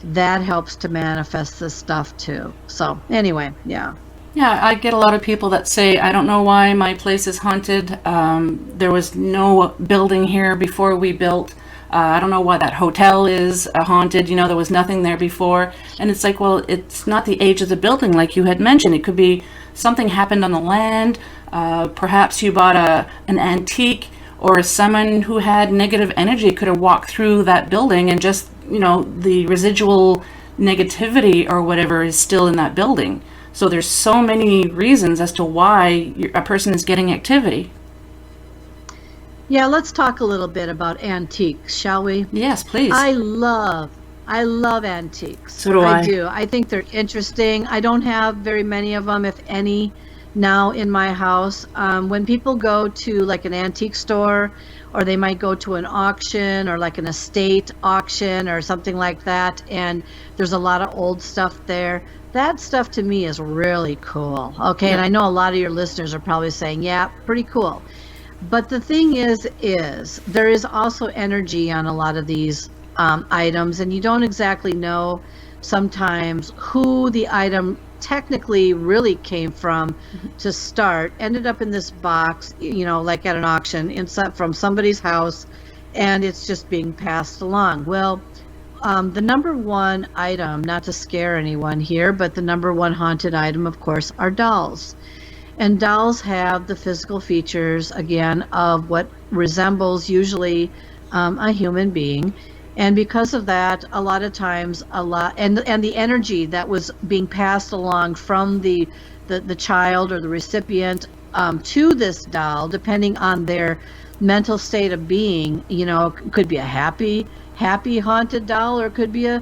that helps to manifest this stuff too. So anyway, yeah. Yeah, I get a lot of people that say, I don't know why my place is haunted. There was no building here before we built. I don't know why that hotel is haunted. There was nothing there before. And it's like, well, it's not the age of the building like you had mentioned. It could be something happened on the land. Perhaps you bought an antique, or someone who had negative energy could have walked through that building and just, the residual negativity or whatever is still in that building. So there's so many reasons as to why a person is getting activity. Yeah, let's talk a little bit about antiques, shall we? Yes, please. I love antiques. So do I. I do. I think they're interesting. I don't have very many of them, if any, now in my house. When people go to like an antique store, or they might go to an auction or like an estate auction or something like that, and there's a lot of old stuff there. That stuff to me is really cool. Okay, yeah. And I know a lot of your listeners are probably saying, yeah, pretty cool. But the thing is there is also energy on a lot of these items, and you don't exactly know sometimes who the item technically really came from to start. Ended up in this box, like at an auction, from somebody's house, and it's just being passed along. Well, the number one item, not to scare anyone here, but the number one haunted item, of course, are dolls. And dolls have the physical features, again, of what resembles usually a human being. And because of that, a lot of times, and the energy that was being passed along from the child or the recipient to this doll, depending on their mental state of being, could be a happy haunted doll, or it could be a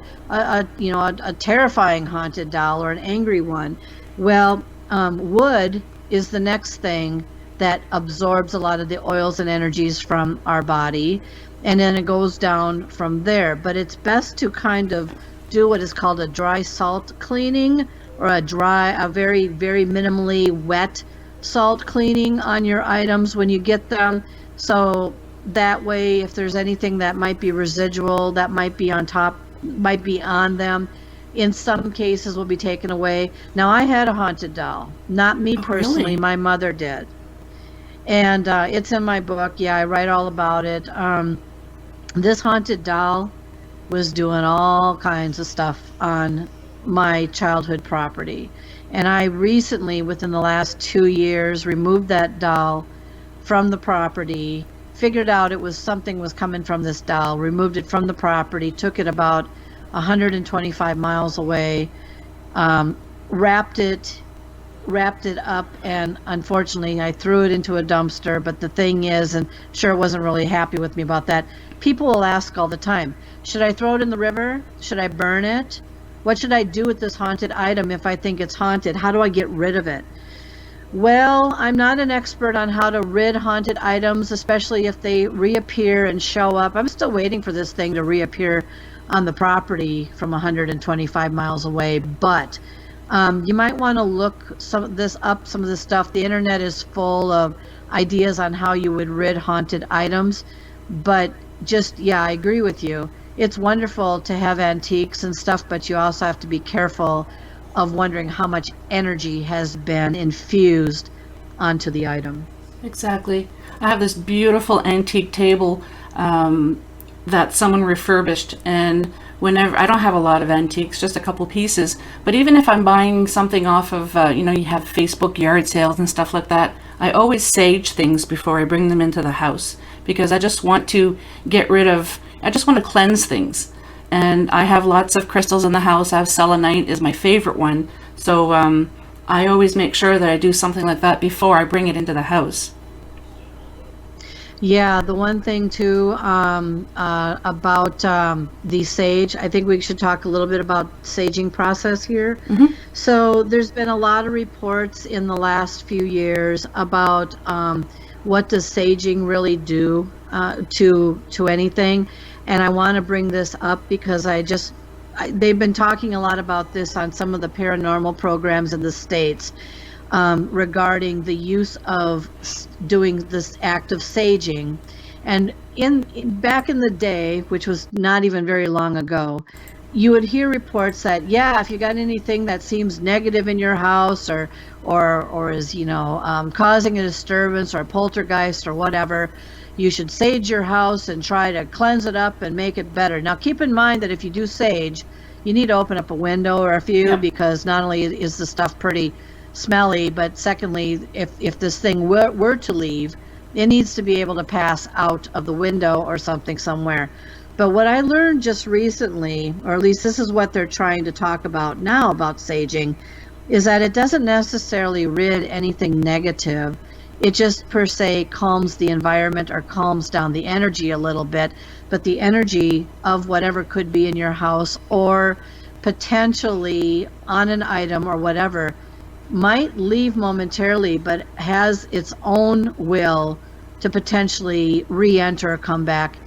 terrifying haunted doll, or an angry one. Well, wood is the next thing that absorbs a lot of the oils and energies from our body, and then it goes down from there. But it's best to kind of do what is called a dry salt cleaning, or a very, very minimally wet salt cleaning on your items when you get them. So that way, if there's anything that might be residual, that might be on top, might be on them, in some cases will be taken away. Now, I had a haunted doll, not me personally, really? My mother did. And it's in my book. Yeah, I write all about it. This haunted doll was doing all kinds of stuff on my childhood property. And I recently, within the last 2 years, removed that doll from the property, figured out something was coming from this doll, removed it from the property, took it about 125 miles away, wrapped it up, and unfortunately I threw it into a dumpster. But the thing is, and sure, wasn't really happy with me about that, people will ask all the time, should I throw it in the river? Should I burn it? What should I do with this haunted item if I think it's haunted? How do I get rid of it? Well, I'm not an expert on how to rid haunted items, especially if they reappear and show up. I'm still waiting for this thing to reappear on the property from 125 miles away. But you might want to look some of this stuff. The internet is full of ideas on how you would rid haunted items. But I agree with you. It's wonderful to have antiques and stuff, but you also have to be careful of wondering how much energy has been infused onto the item. Exactly. I have this beautiful antique table that someone refurbished, and whenever, I don't have a lot of antiques, just a couple pieces, but even if I'm buying something off of, you have Facebook yard sales and stuff like that, I always sage things before I bring them into the house, because I just want to I just want to cleanse things. And I have lots of crystals in the house. I have selenite is my favorite one. So I always make sure that I do something like that before I bring it into the house. Yeah, the one thing too about the sage, I think we should talk a little bit about saging process here. Mm-hmm. So there's been a lot of reports in the last few years about what does saging really do to anything. And I want to bring this up because they've been talking a lot about this on some of the paranormal programs in the States regarding the use of doing this act of saging. And back in the day, which was not even very long ago, you would hear reports that, if you got anything that seems negative in your house or is, causing a disturbance or a poltergeist or whatever, you should sage your house and try to cleanse it up and make it better. Now, keep in mind that if you do sage, you need to open up a window or a few, because not only is the stuff pretty smelly, but secondly, if this thing were to leave, It needs to be able to pass out of the window or something somewhere. But what I learned just recently, or at least this is what they're trying to talk about now about saging, is that it doesn't necessarily rid anything negative. It just per se calms the environment or calms down the energy a little bit, but the energy of whatever could be in your house or potentially on an item or whatever might leave momentarily, but has its own will to potentially re-enter or come back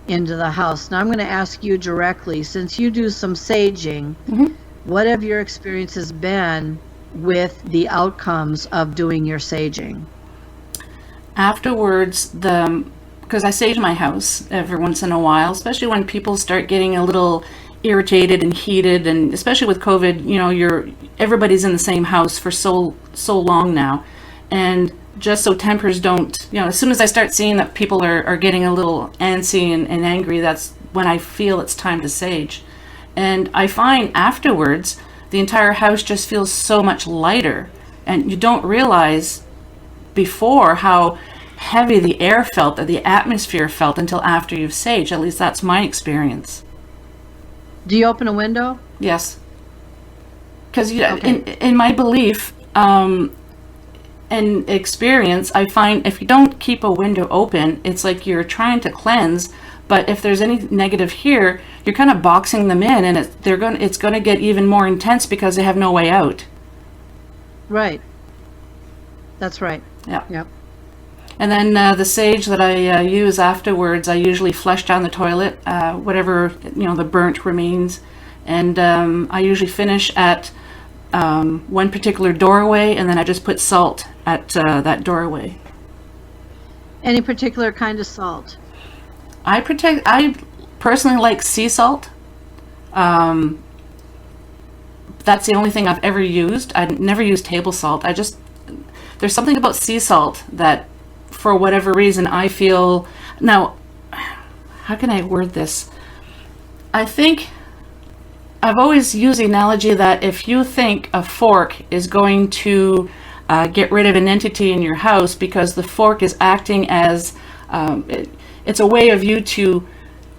into the house. Now I'm going to ask you directly, since you do some saging, what have your experiences been with the outcomes of doing your saging? Afterwards, because I sage my house every once in a while, especially when people start getting a little irritated and heated, and especially with COVID, everybody's in the same house for so long now, and just so tempers don't, as soon as I start seeing that people are getting a little antsy and angry, that's when I feel it's time to sage. And I find afterwards the entire house just feels so much lighter, and you don't realize before how heavy the air felt, or the atmosphere felt, until after you've saged. At least that's my experience. Do you open a window? Yes. Because Okay. in my belief and experience, I find if you don't keep a window open, it's like you're trying to cleanse, but if there's any negative here, you're kind of boxing them in, and it's going to get even more intense because they have no way out. Right. That's right. Yeah. Yep. And then the sage that I use afterwards, I usually flush down the toilet, whatever, the burnt remains. And I usually finish at one particular doorway, and then I just put salt at that doorway. Any particular kind of salt? I personally like sea salt. That's the only thing I've ever used. I never used table salt. There's something about sea salt that, for whatever reason, I feel... Now, how can I word this? I think I've always used the analogy that if you think a fork is going to get rid of an entity in your house because the fork is acting as... it's a way of you to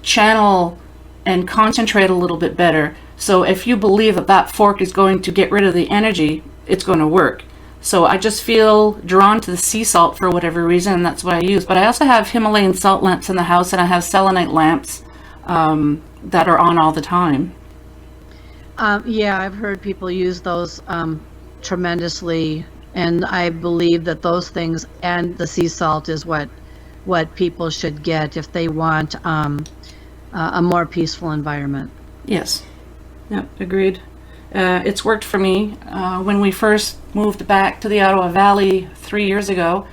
channel and concentrate a little bit better. So if you believe that fork is going to get rid of the energy, it's going to work. So I just feel drawn to the sea salt for whatever reason, and that's what I use. But I also have Himalayan salt lamps in the house, and I have selenite lamps that are on all the time. Yeah, I've heard people use those tremendously, and I believe that those things and the sea salt is what people should get if they want a more peaceful environment. Yes. Yep, agreed. It's worked for me. When we first moved back to the Ottawa Valley 3 years ago,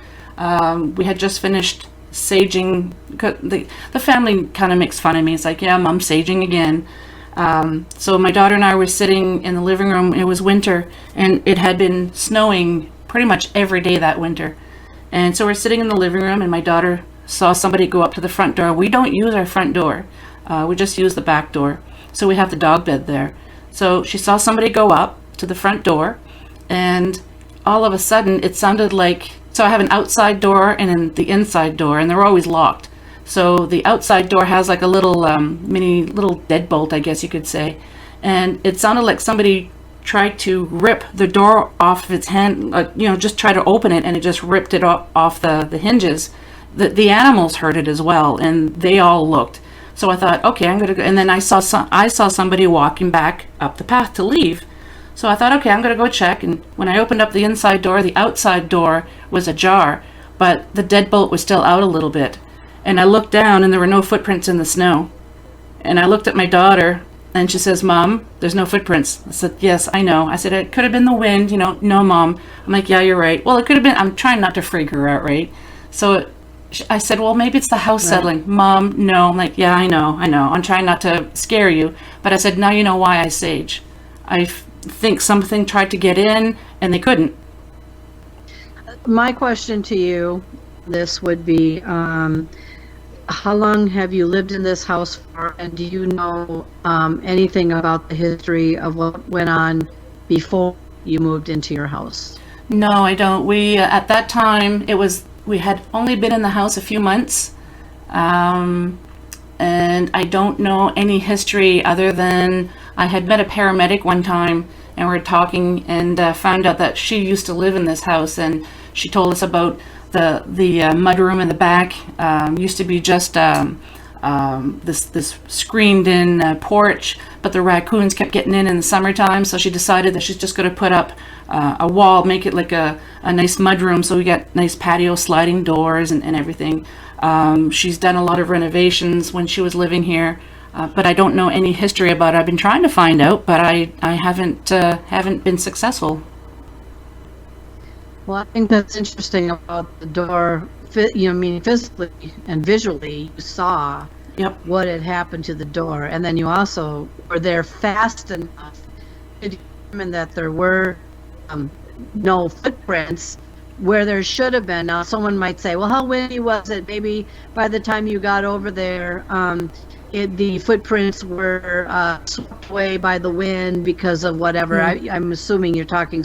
we had just finished saging. The family kind of makes fun of me. It's like, yeah, Mom, saging again. So my daughter and I were sitting in the living room. It was winter, and it had been snowing pretty much every day that winter. And so we're sitting in the living room, and my daughter saw somebody go up to the front door. We don't use our front door. We just use the back door. So we have the dog bed there. So she saw somebody go up to the front door, and all of a sudden it sounded like... So I have an outside door and the inside door, and they're always locked. So the outside door has like a little mini deadbolt, I guess you could say. And it sounded like somebody tried to rip the door off of its hand, just try to open it, and it just ripped it off the hinges. The animals heard it as well, and they all looked. So I thought, okay, I'm gonna go. And then I saw somebody walking back up the path to leave. So I thought, okay, I'm gonna go check. And when I opened up the inside door, the outside door was ajar, but the deadbolt was still out a little bit. And I looked down, and there were no footprints in the snow. And I looked at my daughter, and she says, Mom, there's no footprints. I said, yes, I know. I said, it could have been the wind, no, Mom. I'm like, yeah, you're right. Well, it could have been. I'm trying not to freak her out, right? So I said, well, maybe it's the house settling. Mom, no. I'm like, yeah, I know. I'm trying not to scare you. But I said, now you know why I sage. I think something tried to get in, and they couldn't. My question to you, this would be, how long have you lived in this house for, and do you know anything about the history of what went on before you moved into your house? No, I don't. We, at that time, we we had only been in the house a few months, and I don't know any history other than I had met a paramedic one time, and we were talking, and found out that she used to live in this house, and she told us about the mudroom in the back. Used to be just this screened-in porch, but the raccoons kept getting in the summertime, so she decided that she's just going to put up a wall, make it like a nice mudroom, so we got nice patio sliding doors and everything. She's done a lot of renovations when she was living here, but I don't know any history about it. I've been trying to find out, but I haven't been successful. Well, I think that's interesting about the door. Physically and visually, you saw what had happened to the door, and then you also were there fast enough to determine that there were no footprints where there should have been. Now, someone might say, well, how windy was it? Maybe by the time you got over there, the footprints were swept away by the wind because of whatever. I'm assuming you're talking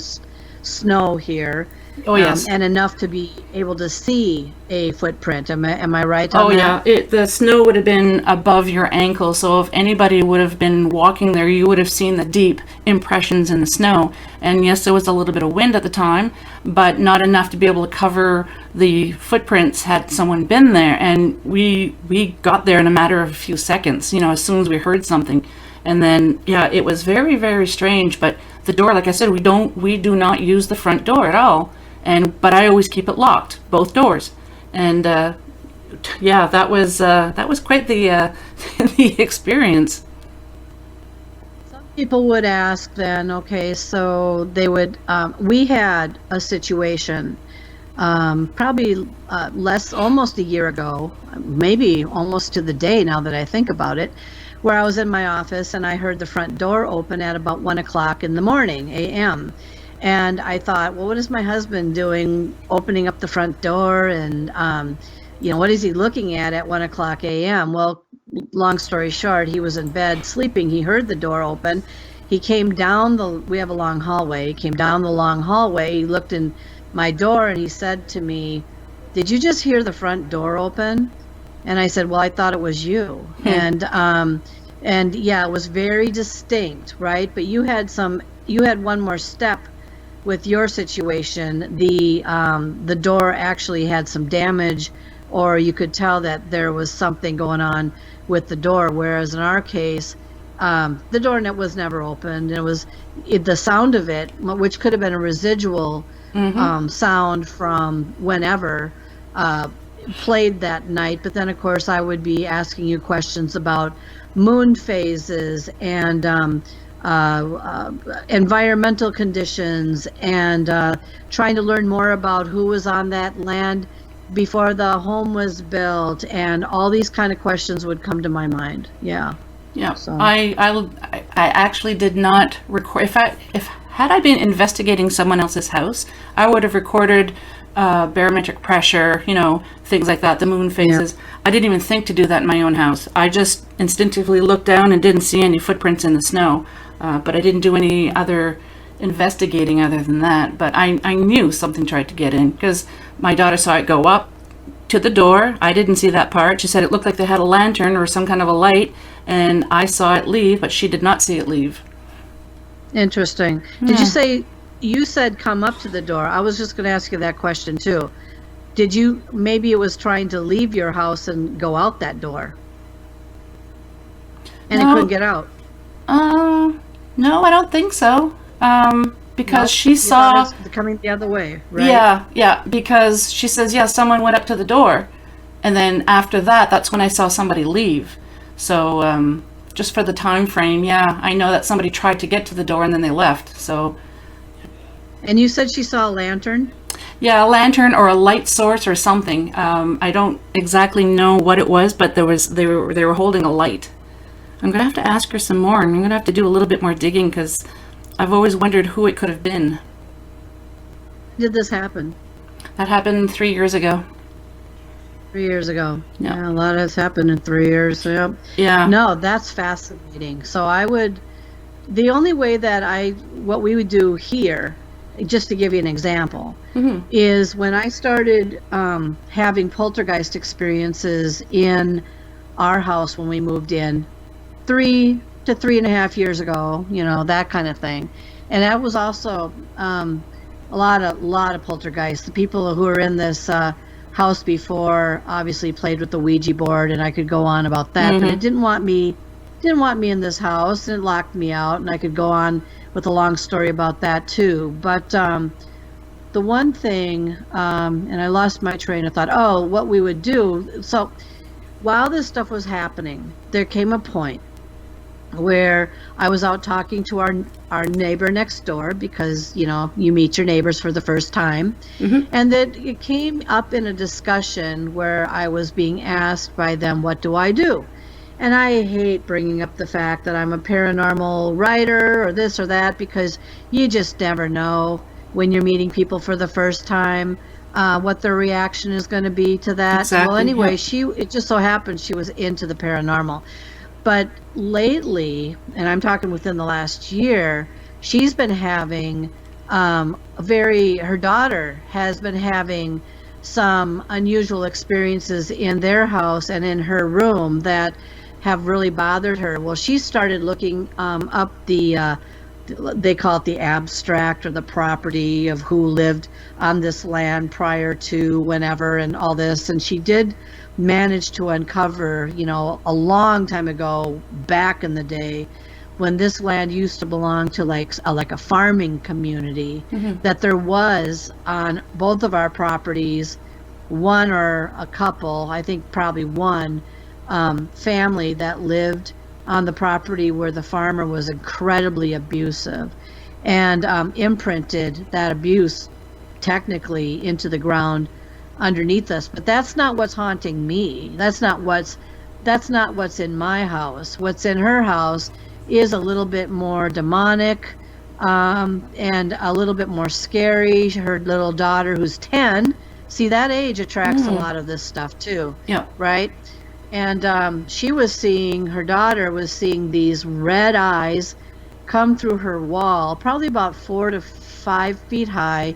snow here. Oh, yes. And enough to be able to see a footprint. Am I right on that? Yeah. The snow would have been above your ankle, so if anybody would have been walking there, you would have seen the deep impressions in the snow. And yes, there was a little bit of wind at the time, but not enough to be able to cover the footprints had someone been there. And we got there in a matter of a few seconds, as soon as we heard something. And then, it was very, very strange. But the door, like I said, we do not use the front door at all. But I always keep it locked, both doors. And that was quite the the experience. Some people would ask then, okay, so they would. We had a situation, probably almost a year ago, maybe almost to the day now that I think about it, where I was in my office and I heard the front door open at about 1:00 in the morning, a.m. And I thought, well, what is my husband doing opening up the front door? And, what is he looking at 1:00 a.m.? Well, long story short, he was in bed sleeping. He heard the door open. He came down we have a long hallway. He came down the long hallway. He looked in my door and he said to me, did you just hear the front door open? And I said, well, I thought it was you. And it was very distinct, right? But you had one more step with your situation. The door actually had some damage, or you could tell that there was something going on with the door, whereas in our case, the door was never opened. It was the sound of it, which could have been a residual sound from whenever, played that night. But then of course I would be asking you questions about moon phases and environmental conditions, and trying to learn more about who was on that land before the home was built, and all these kind of questions would come to my mind. So I actually did not record. If had I been investigating someone else's house, I would have recorded barometric pressure, things like that, the moon phases. I didn't even think to do that in my own house. I just instinctively looked down and didn't see any footprints in the snow. But I didn't do any other investigating other than that. But I knew something tried to get in, because my daughter saw it go up to the door. I didn't see that part. She said it looked like they had a lantern or some kind of a light, and I saw it leave, but she did not see it leave. Interesting. Did you said come up to the door? I was just going to ask you that question too. Maybe it was trying to leave your house and go out that door, and it couldn't get out? No, I don't think so. Because she saw it coming the other way, right? Yeah, because she says, someone went up to the door, and then after that, that's when I saw somebody leave. So, just for the time frame, I know that somebody tried to get to the door and then they left. So. And you said she saw a lantern? Yeah, a lantern or a light source or something. I don't exactly know what it was, but they were holding a light. I'm going to have to ask her some more, and I'm going to have to do a little bit more digging, because I've always wondered who it could have been. Did this happen? That happened 3 years ago. 3 years ago. Yep. Yeah, a lot has happened in 3 years. Yep. Yeah. No, that's fascinating. So the only way that what we would do here just to give you an example, is when I started having poltergeist experiences in our house when we moved in 3 to 3.5 years ago, that kind of thing. And that was also a lot of poltergeists. The people who were in this house before obviously played with the Ouija board, and I could go on about that, but it didn't want me in this house, and it locked me out, and I could go on with a long story about that too. But the one thing, and I lost my train of thought, what we would do. So while this stuff was happening, there came a point where I was out talking to our neighbor next door, because you meet your neighbors for the first time, and that it came up in a discussion where I was being asked by them, what do I do? And I hate bringing up the fact that I'm a paranormal writer or this or that, because you just never know when you're meeting people for the first time what their reaction is going to be to that. Exactly, well, anyway, yeah. it just so happened she was into the paranormal. But lately, and I'm talking within the last year, she's been having her daughter has been having some unusual experiences in their house and in her room that have really bothered her. Well, she started looking up they call it the abstract, or the property of who lived on this land prior to whenever and all this. And she did manage to uncover, a long time ago, back in the day, when this land used to belong to like a farming community, that there was on both of our properties, one or a couple, I think probably one, family that lived on the property where the farmer was incredibly abusive, and imprinted that abuse technically into the ground underneath us. But that's not what's haunting me. That's not what's in my house. What's in her house is a little bit more demonic, and a little bit more scary. Her little daughter, who's 10, see, that age attracts a lot of this stuff too. Yeah. Right? And her daughter was seeing these red eyes come through her wall, probably about 4 to 5 feet high,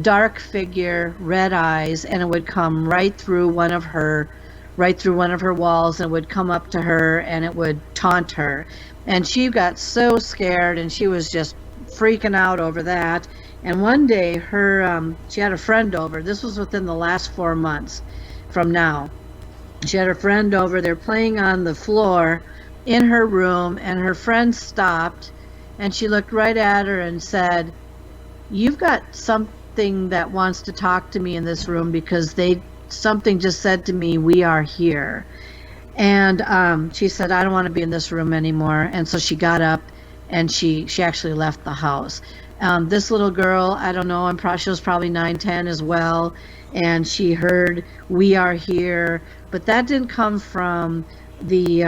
dark figure, red eyes, and it would come right through one of her walls, and would come up to her, and it would taunt her. And she got so scared, and she was just freaking out over that. And one day she had a friend over. This was within the last 4 months from now. She had her friend over. They're playing on the floor in her room, and her friend stopped, and she looked right at her and said, "You've got something that wants to talk to me in this room, because something just said to me, we are here." And she said, "I don't want to be in this room anymore." And so she got up, and she actually left the house. This little girl, I don't know, she was probably 9, 10 as well, and she heard, "We are here." But that didn't come from the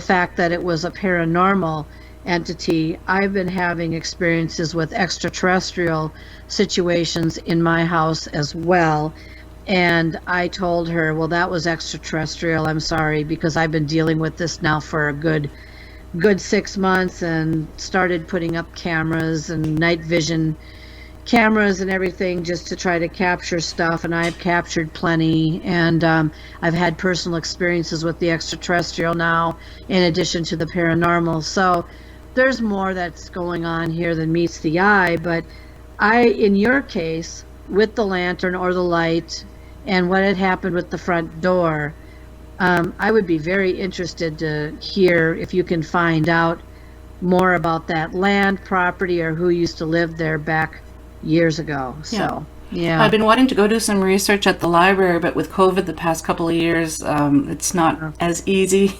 fact that it was a paranormal entity. I've been having experiences with extraterrestrial situations in my house as well. And I told her, well, that was extraterrestrial. I'm sorry, because I've been dealing with this now for a good 6 months, and started putting up cameras and night vision cameras and everything just to try to capture stuff. And I've captured plenty. And I've had personal experiences with the extraterrestrial now, in addition to the paranormal. So there's more that's going on here than meets the eye. But in your case, with the lantern or the light, and what had happened with the front door, I would be very interested to hear if you can find out more about that land, property, or who used to live there back years ago. So, yeah. I've been wanting to go do some research at the library, but with COVID the past couple of years, it's not as easy.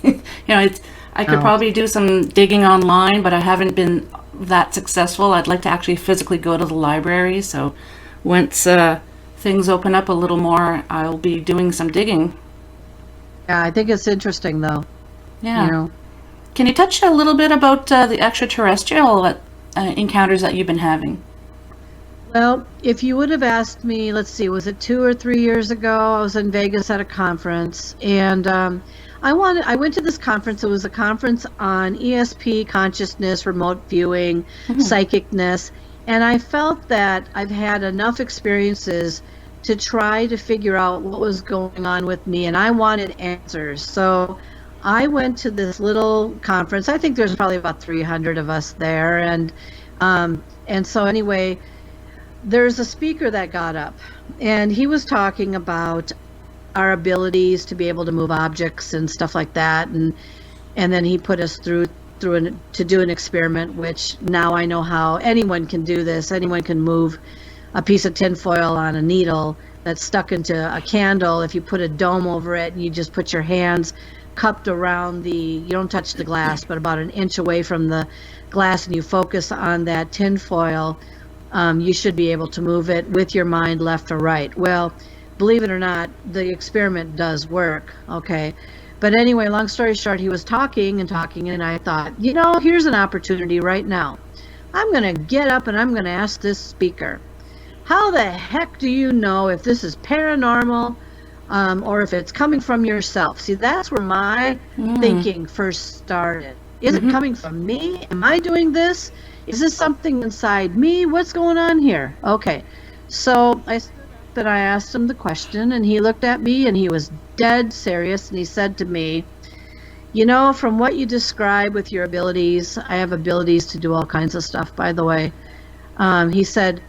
I could probably do some digging online, but I haven't been that successful. I'd like to actually physically go to the library. So once things open up a little more, I'll be doing some digging. Yeah, I think it's interesting, though. Yeah. Can you touch a little bit about the extraterrestrial encounters that you've been having? Well, if you would have asked me, let's see, was it 2 or 3 years ago? I was in Vegas at a conference, and I went to this conference. It was a conference on ESP, consciousness, remote viewing, psychicness, And I felt that I've had enough experiences to try to figure out what was going on with me, and I wanted answers. So I went to this little conference. I think there's probably about 300 of us there, and so anyway, there's a speaker that got up, and he was talking about our abilities to be able to move objects and stuff like that, and then he put us through to do an experiment, which now I know how anyone can do this. Anyone can move a piece of tinfoil on a needle that's stuck into a candle. If you put a dome over it and you just put your hands cupped around you don't touch the glass, but about an inch away from the glass, and you focus on that tinfoil, you should be able to move it with your mind left or right. Well, believe it or not, the experiment does work, okay? But anyway, long story short, he was talking, and I thought, here's an opportunity right now. I'm going to get up and I'm going to ask this speaker, how the heck do you know if this is paranormal or if it's coming from yourself? See, that's where my thinking first started. Is it coming from me? Am I doing this? Is this something inside me? What's going on here? Okay, so I asked him the question, and he looked at me, and he was dead serious, and he said to me, from what you describe with your abilities, I have abilities to do all kinds of stuff, by the way. He said,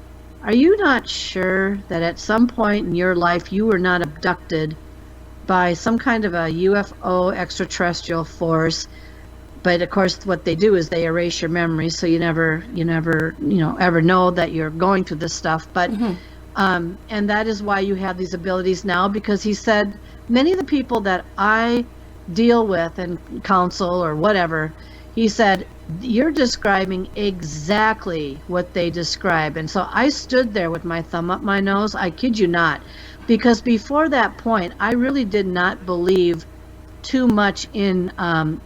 are you not sure that at some point in your life you were not abducted by some kind of a UFO extraterrestrial force? But of course, what they do is they erase your memory, so you never, ever know that you're going through this stuff. But and that is why you have these abilities now, because he said many of the people that I deal with and counsel or whatever, he said, you're describing exactly what they describe. And so I stood there with my thumb up my nose. I kid you not, because before that point, I really did not believe too much in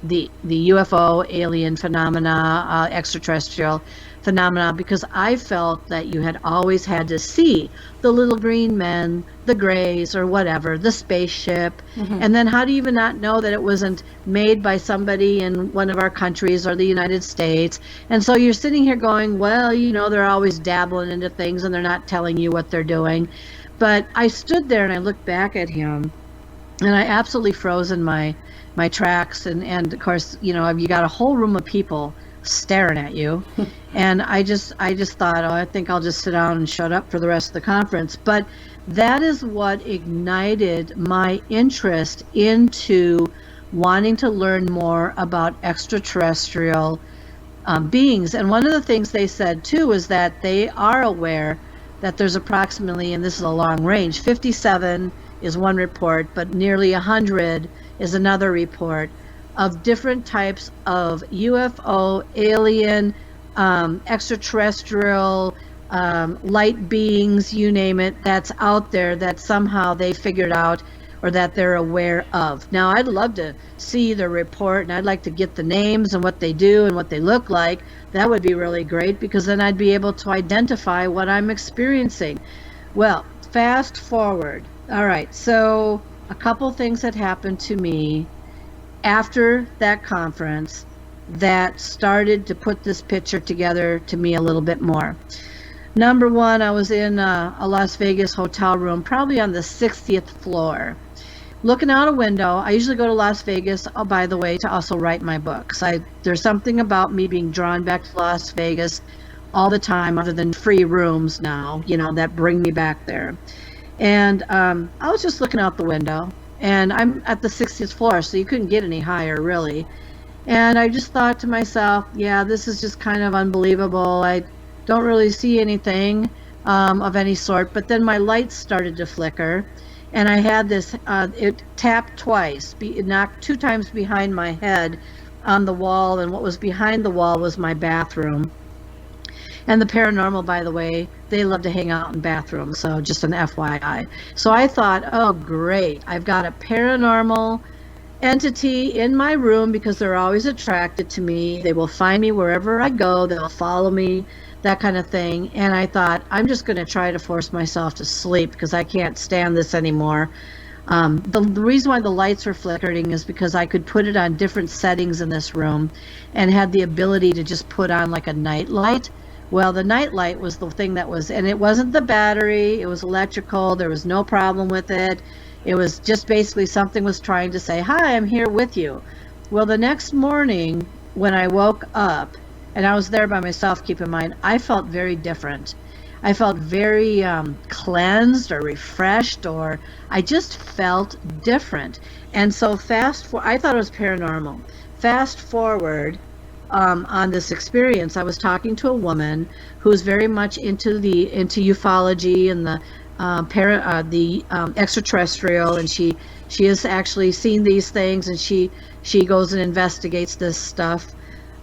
the UFO alien phenomena, extraterrestrial phenomena, because I felt that you had always had to see the little green men, the grays, or whatever, the spaceship. And then how do you even not know that it wasn't made by somebody in one of our countries or the United States? And so you're sitting here going, well, they're always dabbling into things and they're not telling you what they're doing. But I stood there and I looked back at him, and I absolutely froze in my tracks. And of course, you got a whole room of people staring at you. And I just thought, I think I'll just sit down and shut up for the rest of the conference. But that is what ignited my interest into wanting to learn more about extraterrestrial beings. And one of the things they said too is that they are aware that there's approximately, and this is a long range, 57 is one report, but nearly 100 is another report, of different types of UFO, alien, extraterrestrial, light beings, you name it, that's out there that somehow they figured out or that they're aware of. Now, I'd love to see the report, and I'd like to get the names and what they do and what they look like. That would be really great, because then I'd be able to identify what I'm experiencing. Well, fast forward. All right, so a couple things that happened to me after that conference that started to put this picture together to me a little bit more. Number one, I was in a Las Vegas hotel room, probably on the 60th floor, looking out a window. I usually go to Las Vegas, by the way, to also write my books. There's something about me being drawn back to Las Vegas all the time, other than free rooms now, that bring me back there. And I was just looking out the window, and I'm at the 60th floor, so you couldn't get any higher, really. And I just thought to myself, yeah, this is just kind of unbelievable. I don't really see anything of any sort. But then my lights started to flicker, and I had this, it tapped twice, it knocked 2 times behind my head on the wall, and what was behind the wall was my bathroom. And the paranormal, by the way, they love to hang out in bathrooms, so just an FYI. So I thought, oh great, I've got a paranormal entity in my room, because they're always attracted to me. They will find me wherever I go, they'll follow me, that kind of thing. And I thought, I'm just going to try to force myself to sleep, because I can't stand this anymore. The reason why the lights were flickering is because I could put it on different settings in this room, and had the ability to just put on like a night light, Well, the nightlight was the thing that was, and it wasn't the battery, it was electrical, there was no problem with it. It was just basically something was trying to say, hi, I'm here with you. Well, the next morning when I woke up, and I was there by myself, keep in mind, I felt very different. I felt very cleansed or refreshed, or I just felt different. And so I thought it was paranormal. Fast forward on this experience, I was talking to a woman who's very much into ufology and the extraterrestrial, and she has actually seen these things, and she goes and investigates this stuff.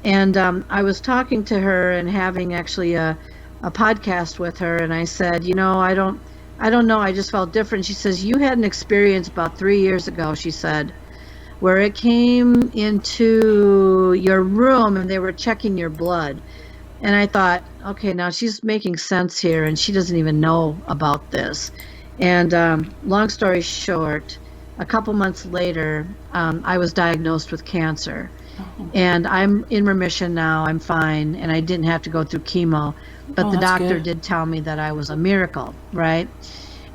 And I was talking to her and having actually a podcast with her, and I said, I don't know, I just felt different. She says, you had an experience about 3 years ago, she said, where it came into your room and they were checking your blood. And I thought, okay, now she's making sense here, and she doesn't even know about this. And long story short, a couple months later, I was diagnosed with cancer. And I'm in remission now, I'm fine, and I didn't have to go through chemo. But the doctor did tell me that I was a miracle, right?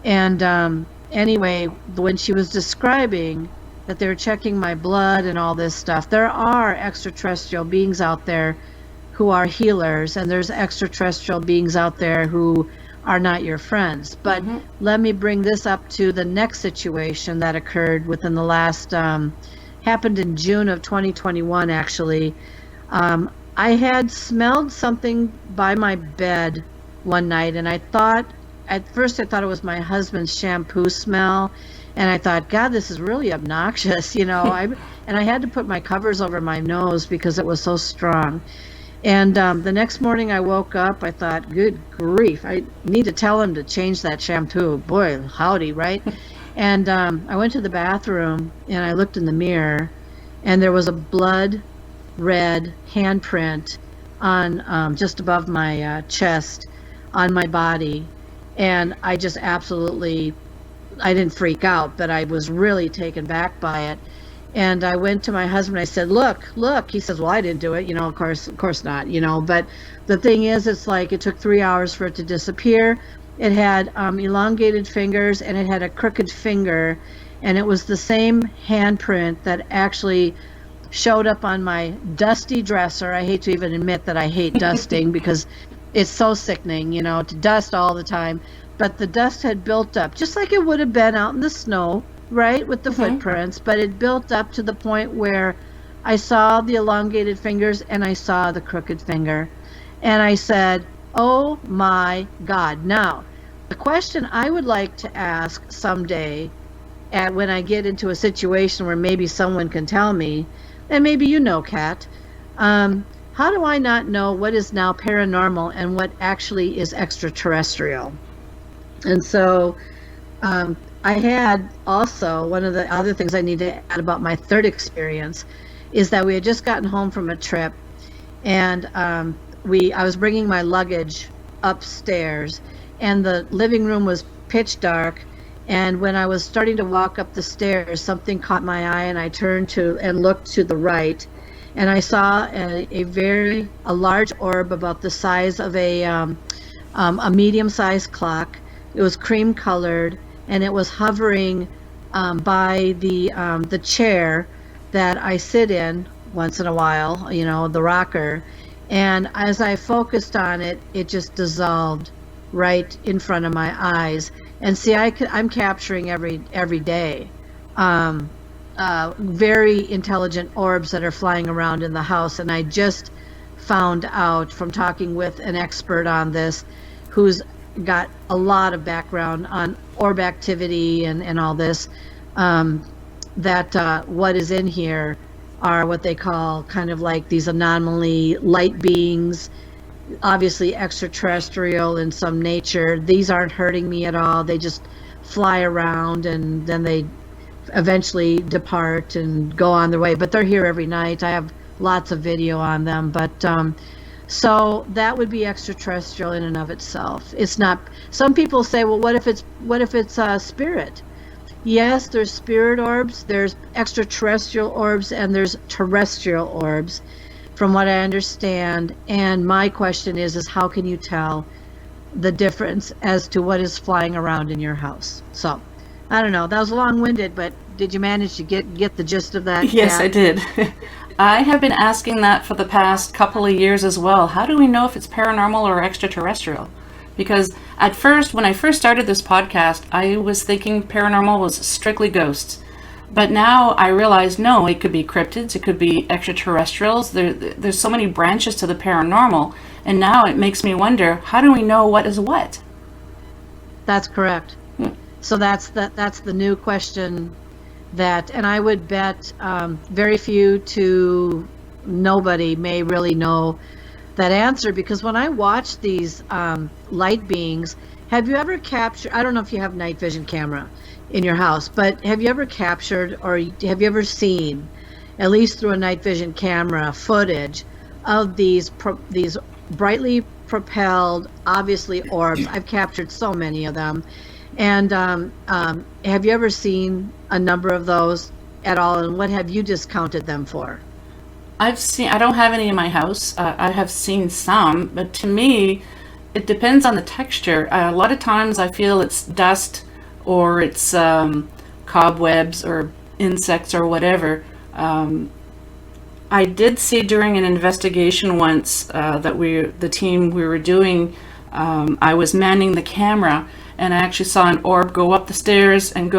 And anyway, when she was describing that they were checking my blood and all this stuff, there are extraterrestrial beings out there who are healers, and there's extraterrestrial beings out there who are not your friends. But let me bring this up to the next situation that occurred within the last, happened in June of 2021, actually. I had smelled something by my bed one night, and at first I thought it was my husband's shampoo smell, and I thought, God, this is really obnoxious, and I had to put my covers over my nose because it was so strong. And the next morning I woke up, I thought, good grief, I need to tell him to change that shampoo. Boy, howdy, right? And I went to the bathroom and I looked in the mirror, and there was a blood red handprint on just above my chest on my body. And I just absolutely, I didn't freak out, but I was really taken back by it. And I went to my husband, I said, look. He says, well, I didn't do it, of course not, but the thing is, it's like it took 3 hours for it to disappear. It had elongated fingers, and it had a crooked finger, and it was the same handprint that actually showed up on my dusty dresser. I hate to even admit that I hate dusting because it's so sickening, to dust all the time. But the dust had built up, just like it would have been out in the snow, right, with the footprints. But it built up to the point where I saw the elongated fingers and I saw the crooked finger. And I said, oh my God. Now, the question I would like to ask someday, when I get into a situation where maybe someone can tell me, and maybe Kat, how do I not know what is now paranormal and what actually is extraterrestrial? And so I had also, one of the other things I need to add about my third experience is that we had just gotten home from a trip, and I was bringing my luggage upstairs, and the living room was pitch dark. And when I was starting to walk up the stairs, something caught my eye, and I turned and looked to the right, and I saw a large orb about the size of a medium-sized clock. It was cream colored, and it was hovering by the chair that I sit in once in a while, the rocker. And as I focused on it, it just dissolved right in front of my eyes. And see, I'm capturing every day very intelligent orbs that are flying around in the house. And I just found out from talking with an expert on this, who's got a lot of background on orb activity and all this, that what is in here are what they call kind of like these anomaly light beings, obviously extraterrestrial in some nature. These aren't hurting me at all. They just fly around, and then they eventually depart and go on their way. But they're here every night. I have lots of video on them. But so that would be extraterrestrial in and of itself. It's not. Some people say, well, what if it's spirit? Yes, there's spirit orbs, there's extraterrestrial orbs, and there's terrestrial orbs. from what I understand. And my question is how can you tell the difference as to what is flying around in your house? So, I don't know. That was long-winded, but did you manage to get the gist of that? Yes, I did. I have been asking that for the past couple of years as well. How do we know if it's paranormal or extraterrestrial? Because at first, when I first started this podcast, I was thinking paranormal was strictly ghosts. But now I realize, no, it could be cryptids, it could be extraterrestrials. There's so many branches to the paranormal. And now it makes me wonder, how do we know what is what? That's correct. So that's the new question and I would bet very few to nobody may really know that answer, because when I watch these light beings, have you ever captured, I don't know if you have night vision camera in your house, but have you ever captured or have you ever seen, at least through a night vision camera, footage of these brightly propelled, obviously orbs? I've captured so many of them. And have you ever seen a number of those at all, and what have you discounted them for? I don't have any in my house. I have seen some, but to me, it depends on the texture. A lot of times I feel it's dust or it's cobwebs or insects or whatever. I did see during an investigation once that the team we were doing, I was manning the camera, and I actually saw an orb go up the stairs and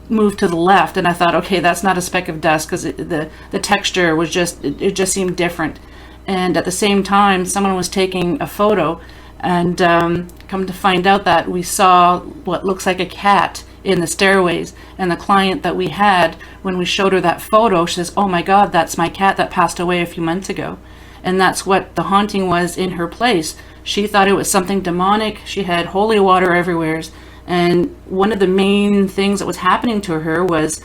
move to the left, and I thought, okay, that's not a speck of dust, because the texture was it just seemed different. And at the same time, someone was taking a photo, and come to find out that we saw what looks like a cat in the stairways. And the client that we had, when we showed her that photo, she says, oh my God, that's my cat that passed away a few months ago. And that's what the haunting was in her place. She thought it was something demonic. She had holy water everywhere. And one of the main things that was happening to her was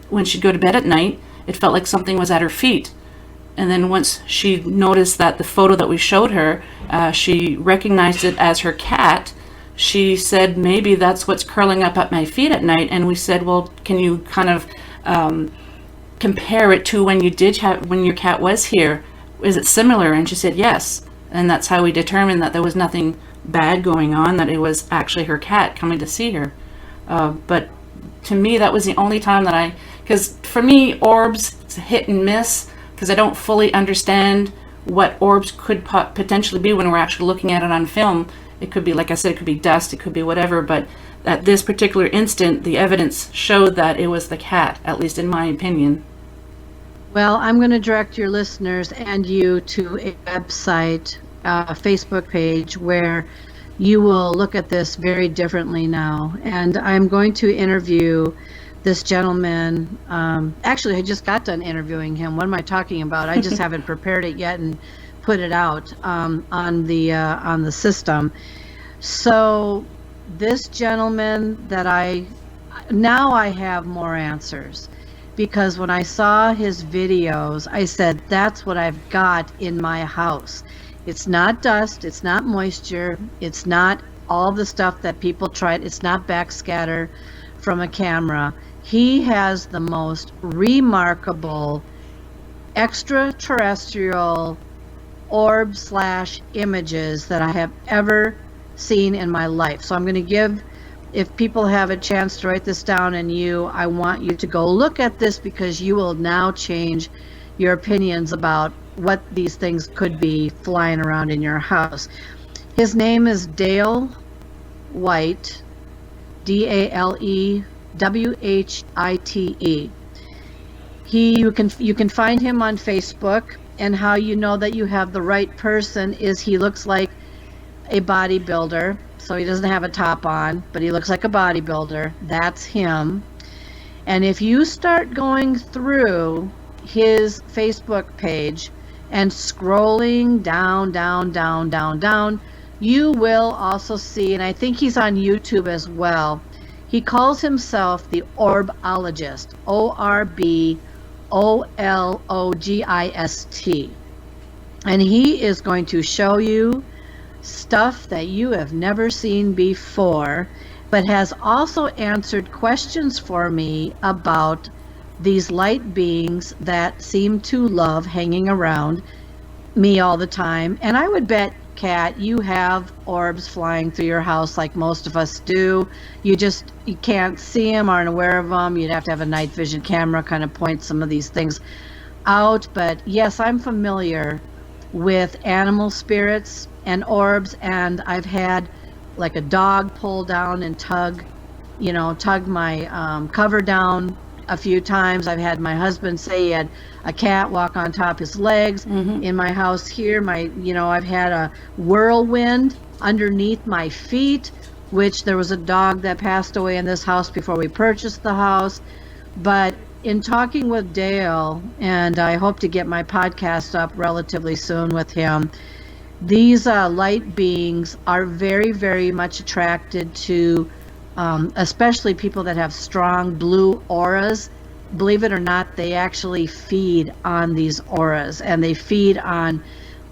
when she'd go to bed at night, it felt like something was at her feet. And then once she noticed that the photo that we showed her, she recognized it as her cat. She said, maybe that's what's curling up at my feet at night. And we said, well, can you kind of compare it to when your cat was here? Is it similar? And she said, yes. And that's how we determined that there was nothing bad going on, that it was actually her cat coming to see her. But to me, that was the only time that because for me, orbs, it's a hit and miss, because I don't fully understand what orbs could potentially be when we're actually looking at it on film. It could be, like I said, it could be dust, it could be whatever, but at this particular instant, the evidence showed that it was the cat, at least in my opinion. Well, I'm going to direct your listeners and you to a website, a Facebook page, where you will look at this very differently now. And I'm going to interview this gentleman. Actually, I just got done interviewing him. What am I talking about? I just haven't prepared it yet and put it out on the system. So this gentleman now I have more answers. Because when I saw his videos, I said, that's what I've got in my house. It's not dust, it's not moisture, it's not all the stuff that people tried, it's not backscatter from a camera. He has the most remarkable extraterrestrial orb/images that I have ever seen in my life. So I'm going to give, if people have a chance to write this down, and I want you to go look at this, because you will now change your opinions about what these things could be flying around in your house. His name is Dale White, DaleWhite. You can find him on Facebook, and how you know that you have the right person is he looks like a bodybuilder. So he doesn't have a top on, but he looks like a bodybuilder. That's him. And if you start going through his Facebook page and scrolling down, you will also see, and I think he's on YouTube as well, he calls himself the Orbologist, Orbologist. And he is going to show you stuff that you have never seen before, but has also answered questions for me about these light beings that seem to love hanging around me all the time. And I would bet, Kat, you have orbs flying through your house like most of us do. You can't see them, aren't aware of them. You'd have to have a night vision camera kind of point some of these things out. But yes, I'm familiar with animal spirits and orbs, and I've had like a dog pull down and tug my cover down a few times. I've had my husband say he had a cat walk on top of his legs. In my house here. I've had a whirlwind underneath my feet, which there was a dog that passed away in this house before we purchased the house. But in talking with Dale, and I hope to get my podcast up relatively soon with him, these light beings are very, very much attracted to especially people that have strong blue auras. Believe it or not, they actually feed on these auras, and they feed on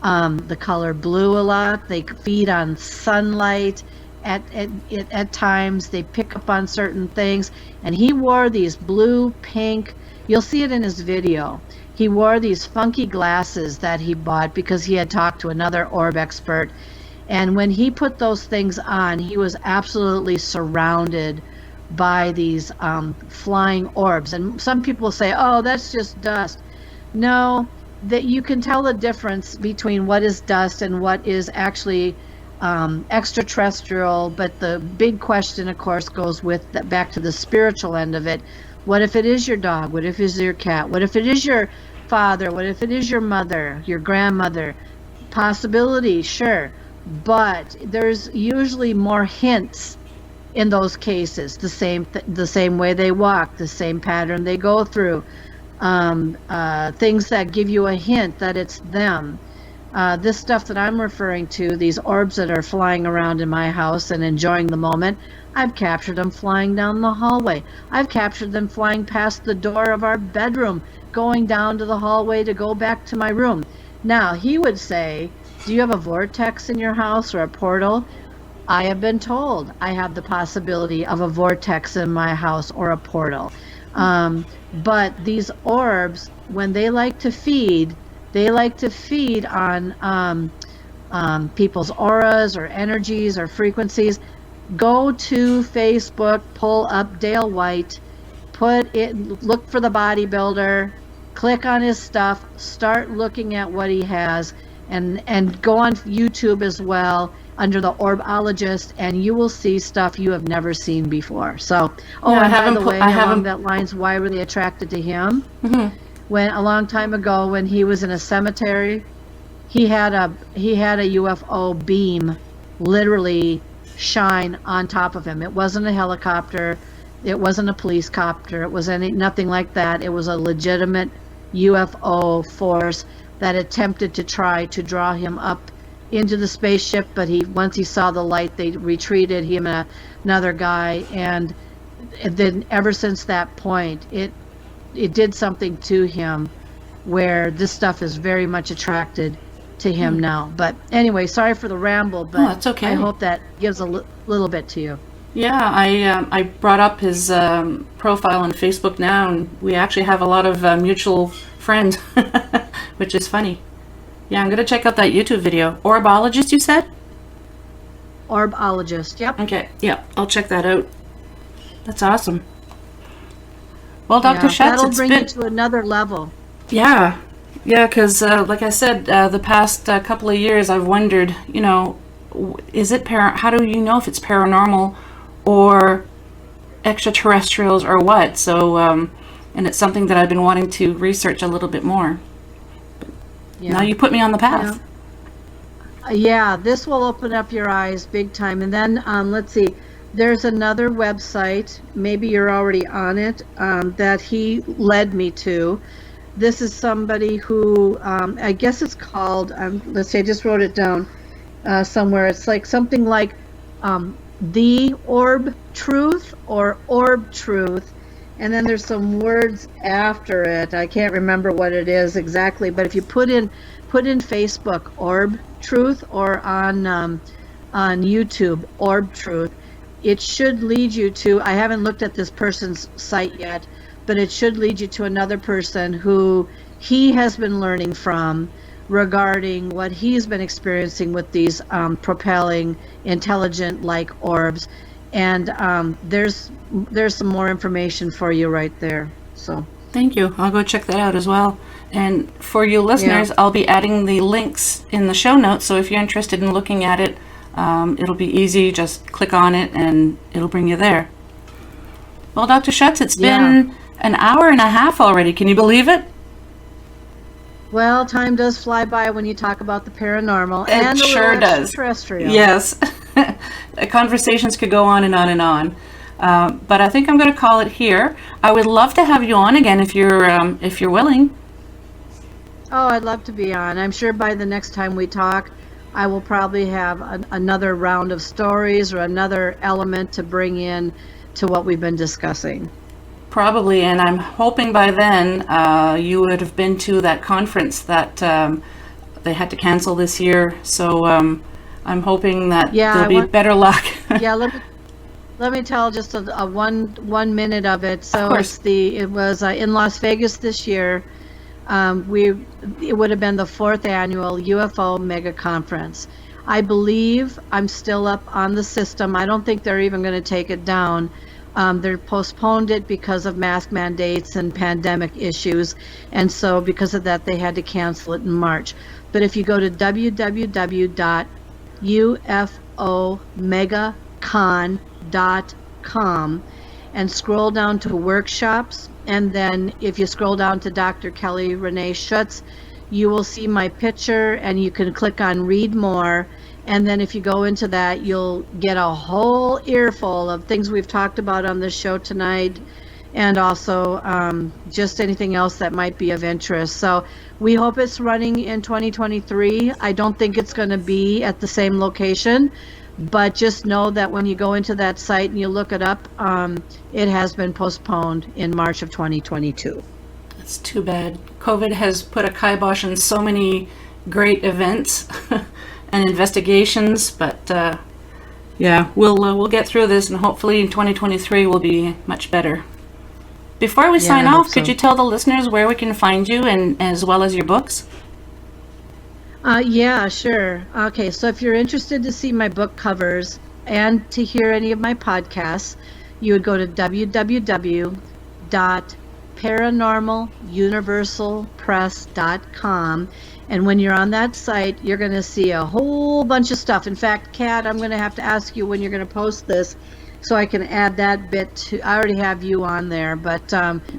the color blue a lot. They feed on sunlight. At times they pick up on certain things. And he wore these blue, pink, you'll see it in his video. He wore these funky glasses that he bought because he had talked to another orb expert. And when he put those things on, he was absolutely surrounded by these flying orbs. And some people say, oh, that's just dust. No, that you can tell the difference between what is dust and what is actually extraterrestrial. But the big question, of course, goes with back to the spiritual end of it. What if it is your dog? What if it is your cat? What if it is your father? What if it is your mother, your grandmother? Possibility, sure. But there's usually more hints in those cases. The same way they walk, the same pattern they go through, things that give you a hint that it's them. This stuff that I'm referring to, these orbs that are flying around in my house and enjoying the moment, I've captured them flying down the hallway. I've captured them flying past the door of our bedroom, going down to the hallway to go back to my room. Now, he would say, do you have a vortex in your house or a portal? I have been told I have the possibility of a vortex in my house or a portal. But these orbs, when they like to feed on people's auras or energies or frequencies. Go to Facebook, pull up Dale White, look for the bodybuilder, click on his stuff, start looking at what he has, and go on YouTube as well under the orbologist, and you will see stuff you have never seen before. So, along that lines, why were they attracted to him? When a long time ago, when he was in a cemetery, he had a UFO beam literally shine on top of him. It wasn't a helicopter, it wasn't a police copter, it was nothing like that. It was a legitimate UFO force that attempted to try to draw him up into the spaceship, but once he saw the light, they retreated, him and another guy, and then ever since that point, it did something to him where this stuff is very much attracted to him now. But anyway, sorry for the ramble, but that's okay. I hope that gives a little bit to you. Yeah, I brought up his profile on Facebook now, and we actually have a lot of mutual friends, which is funny. Yeah, I'm going to check out that YouTube video. Orbologist, you said? Orbologist, yep. Okay, yeah, I'll check that out. That's awesome. Well, Dr. Schutz, that'll bring you to another level. Yeah, because like I said, the past couple of years, I've wondered, is it how do you know if it's paranormal or extraterrestrials or what? So, and it's something that I've been wanting to research a little bit more. Yeah. Now you put me on the path. Yeah, this will open up your eyes big time. And then let's see, there's another website, maybe you're already on it, that he led me to. This is somebody who, I guess it's called, let's see, I just wrote it down somewhere. It's like something like The Orb Truth or Orb Truth. And then there's some words after it. I can't remember what it is exactly, but if you put in Facebook Orb Truth or on YouTube Orb Truth, it should lead you to, I haven't looked at this person's site yet, but it should lead you to another person who he has been learning from regarding what he's been experiencing with these propelling intelligent like orbs. And there's some more information for you right there. So thank you. I'll go check that out as well. And for you listeners, I'll be adding the links in the show notes. So if you're interested in looking at it, it'll be easy. Just click on it and it'll bring you there. Well, Dr. Schutz, it's been an hour and a half already. Can you believe it? Well, time does fly by when you talk about the paranormal and the sure does. Terrestrial. Yes. Conversations could go on and on and on. But I think I'm going to call it here. I would love to have you on again if you're willing. Oh, I'd love to be on. I'm sure by the next time we talk, I will probably have another round of stories or another element to bring in to what we've been discussing. Probably, and I'm hoping by then you would have been to that conference that they had to cancel this year. So I'm hoping that there'll be better luck. Yeah, let me tell just a 1 minute of it. So it was in Las Vegas this year. It would have been the 4th annual UFO mega conference. I believe I'm still up on the system. I don't think they're even going to take it down. They're postponed it because of mask mandates and pandemic issues, and so because of that they had to cancel it in March. But if you go to www.ufomegacon.com and scroll down to workshops, and then if you scroll down to Dr. Kelly Renee Schutz, you will see my picture and you can click on read more. And then if you go into that, you'll get a whole earful of things we've talked about on this show tonight, and also just anything else that might be of interest. So we hope it's running in 2023. I don't think it's going to be at the same location, but just know that when you go into that site and you look it up, it has been postponed in March of 2022. That's too bad. COVID has put a kibosh on so many great events and investigations, but we'll get through this, and hopefully in 2023 will be much better. Before we sign off, could you tell the listeners where we can find you, and as well as your books? Yeah, sure. Okay, so if you're interested to see my book covers and to hear any of my podcasts, you would go to www.paranormaluniversalpress.com. And when you're on that site, you're going to see a whole bunch of stuff. In fact, Kat, I'm going to have to ask you when you're going to post this so I can add that bit to. I already have you on there, but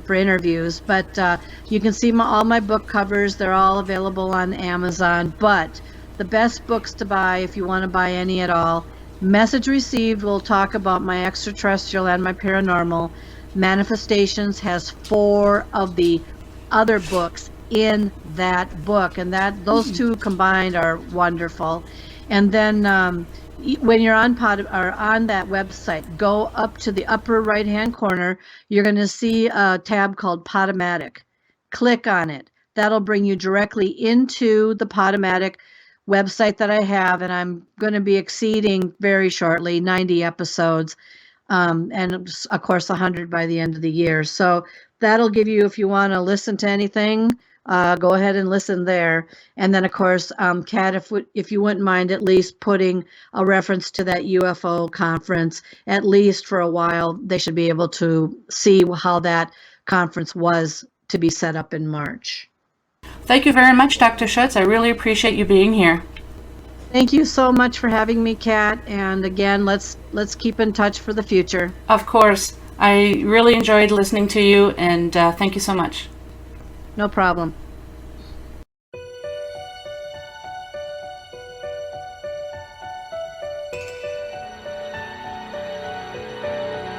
for interviews. But you can see all my book covers. They're all available on Amazon. But the best books to buy, if you want to buy any at all, Message Received will talk about my extraterrestrial and my paranormal. Manifestations has 4 of the other books in that book, and those two combined are wonderful. And then when you're on that website, go up to the upper right hand corner. You're going to see a tab called Podomatic. Click on it. That'll bring you directly into the Podomatic website that I have, and I'm going to be exceeding very shortly 90 episodes, and of course 100 by the end of the year. So that'll give you, if you want to listen to anything, go ahead and listen there. And then, of course, Kat, if you wouldn't mind at least putting a reference to that UFO conference, at least for a while, they should be able to see how that conference was to be set up in March. Thank you very much, Dr. Schutz. I really appreciate you being here. Thank you so much for having me, Kat. And again, let's keep in touch for the future. Of course. I really enjoyed listening to you, and thank you so much. No problem.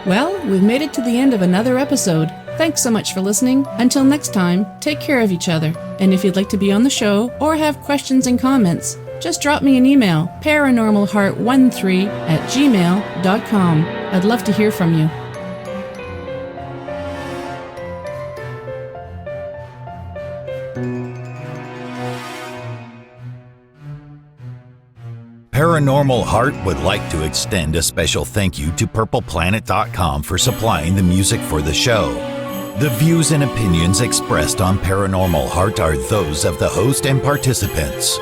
Well, we've made it to the end of another episode. Thanks so much for listening. Until next time, take care of each other. And if you'd like to be on the show or have questions and comments, just drop me an email, paranormalheart13@gmail.com. I'd love to hear from you. Paranormal Heart would like to extend a special thank you to purpleplanet.com for supplying the music for the show. The views and opinions expressed on Paranormal Heart are those of the host and participants.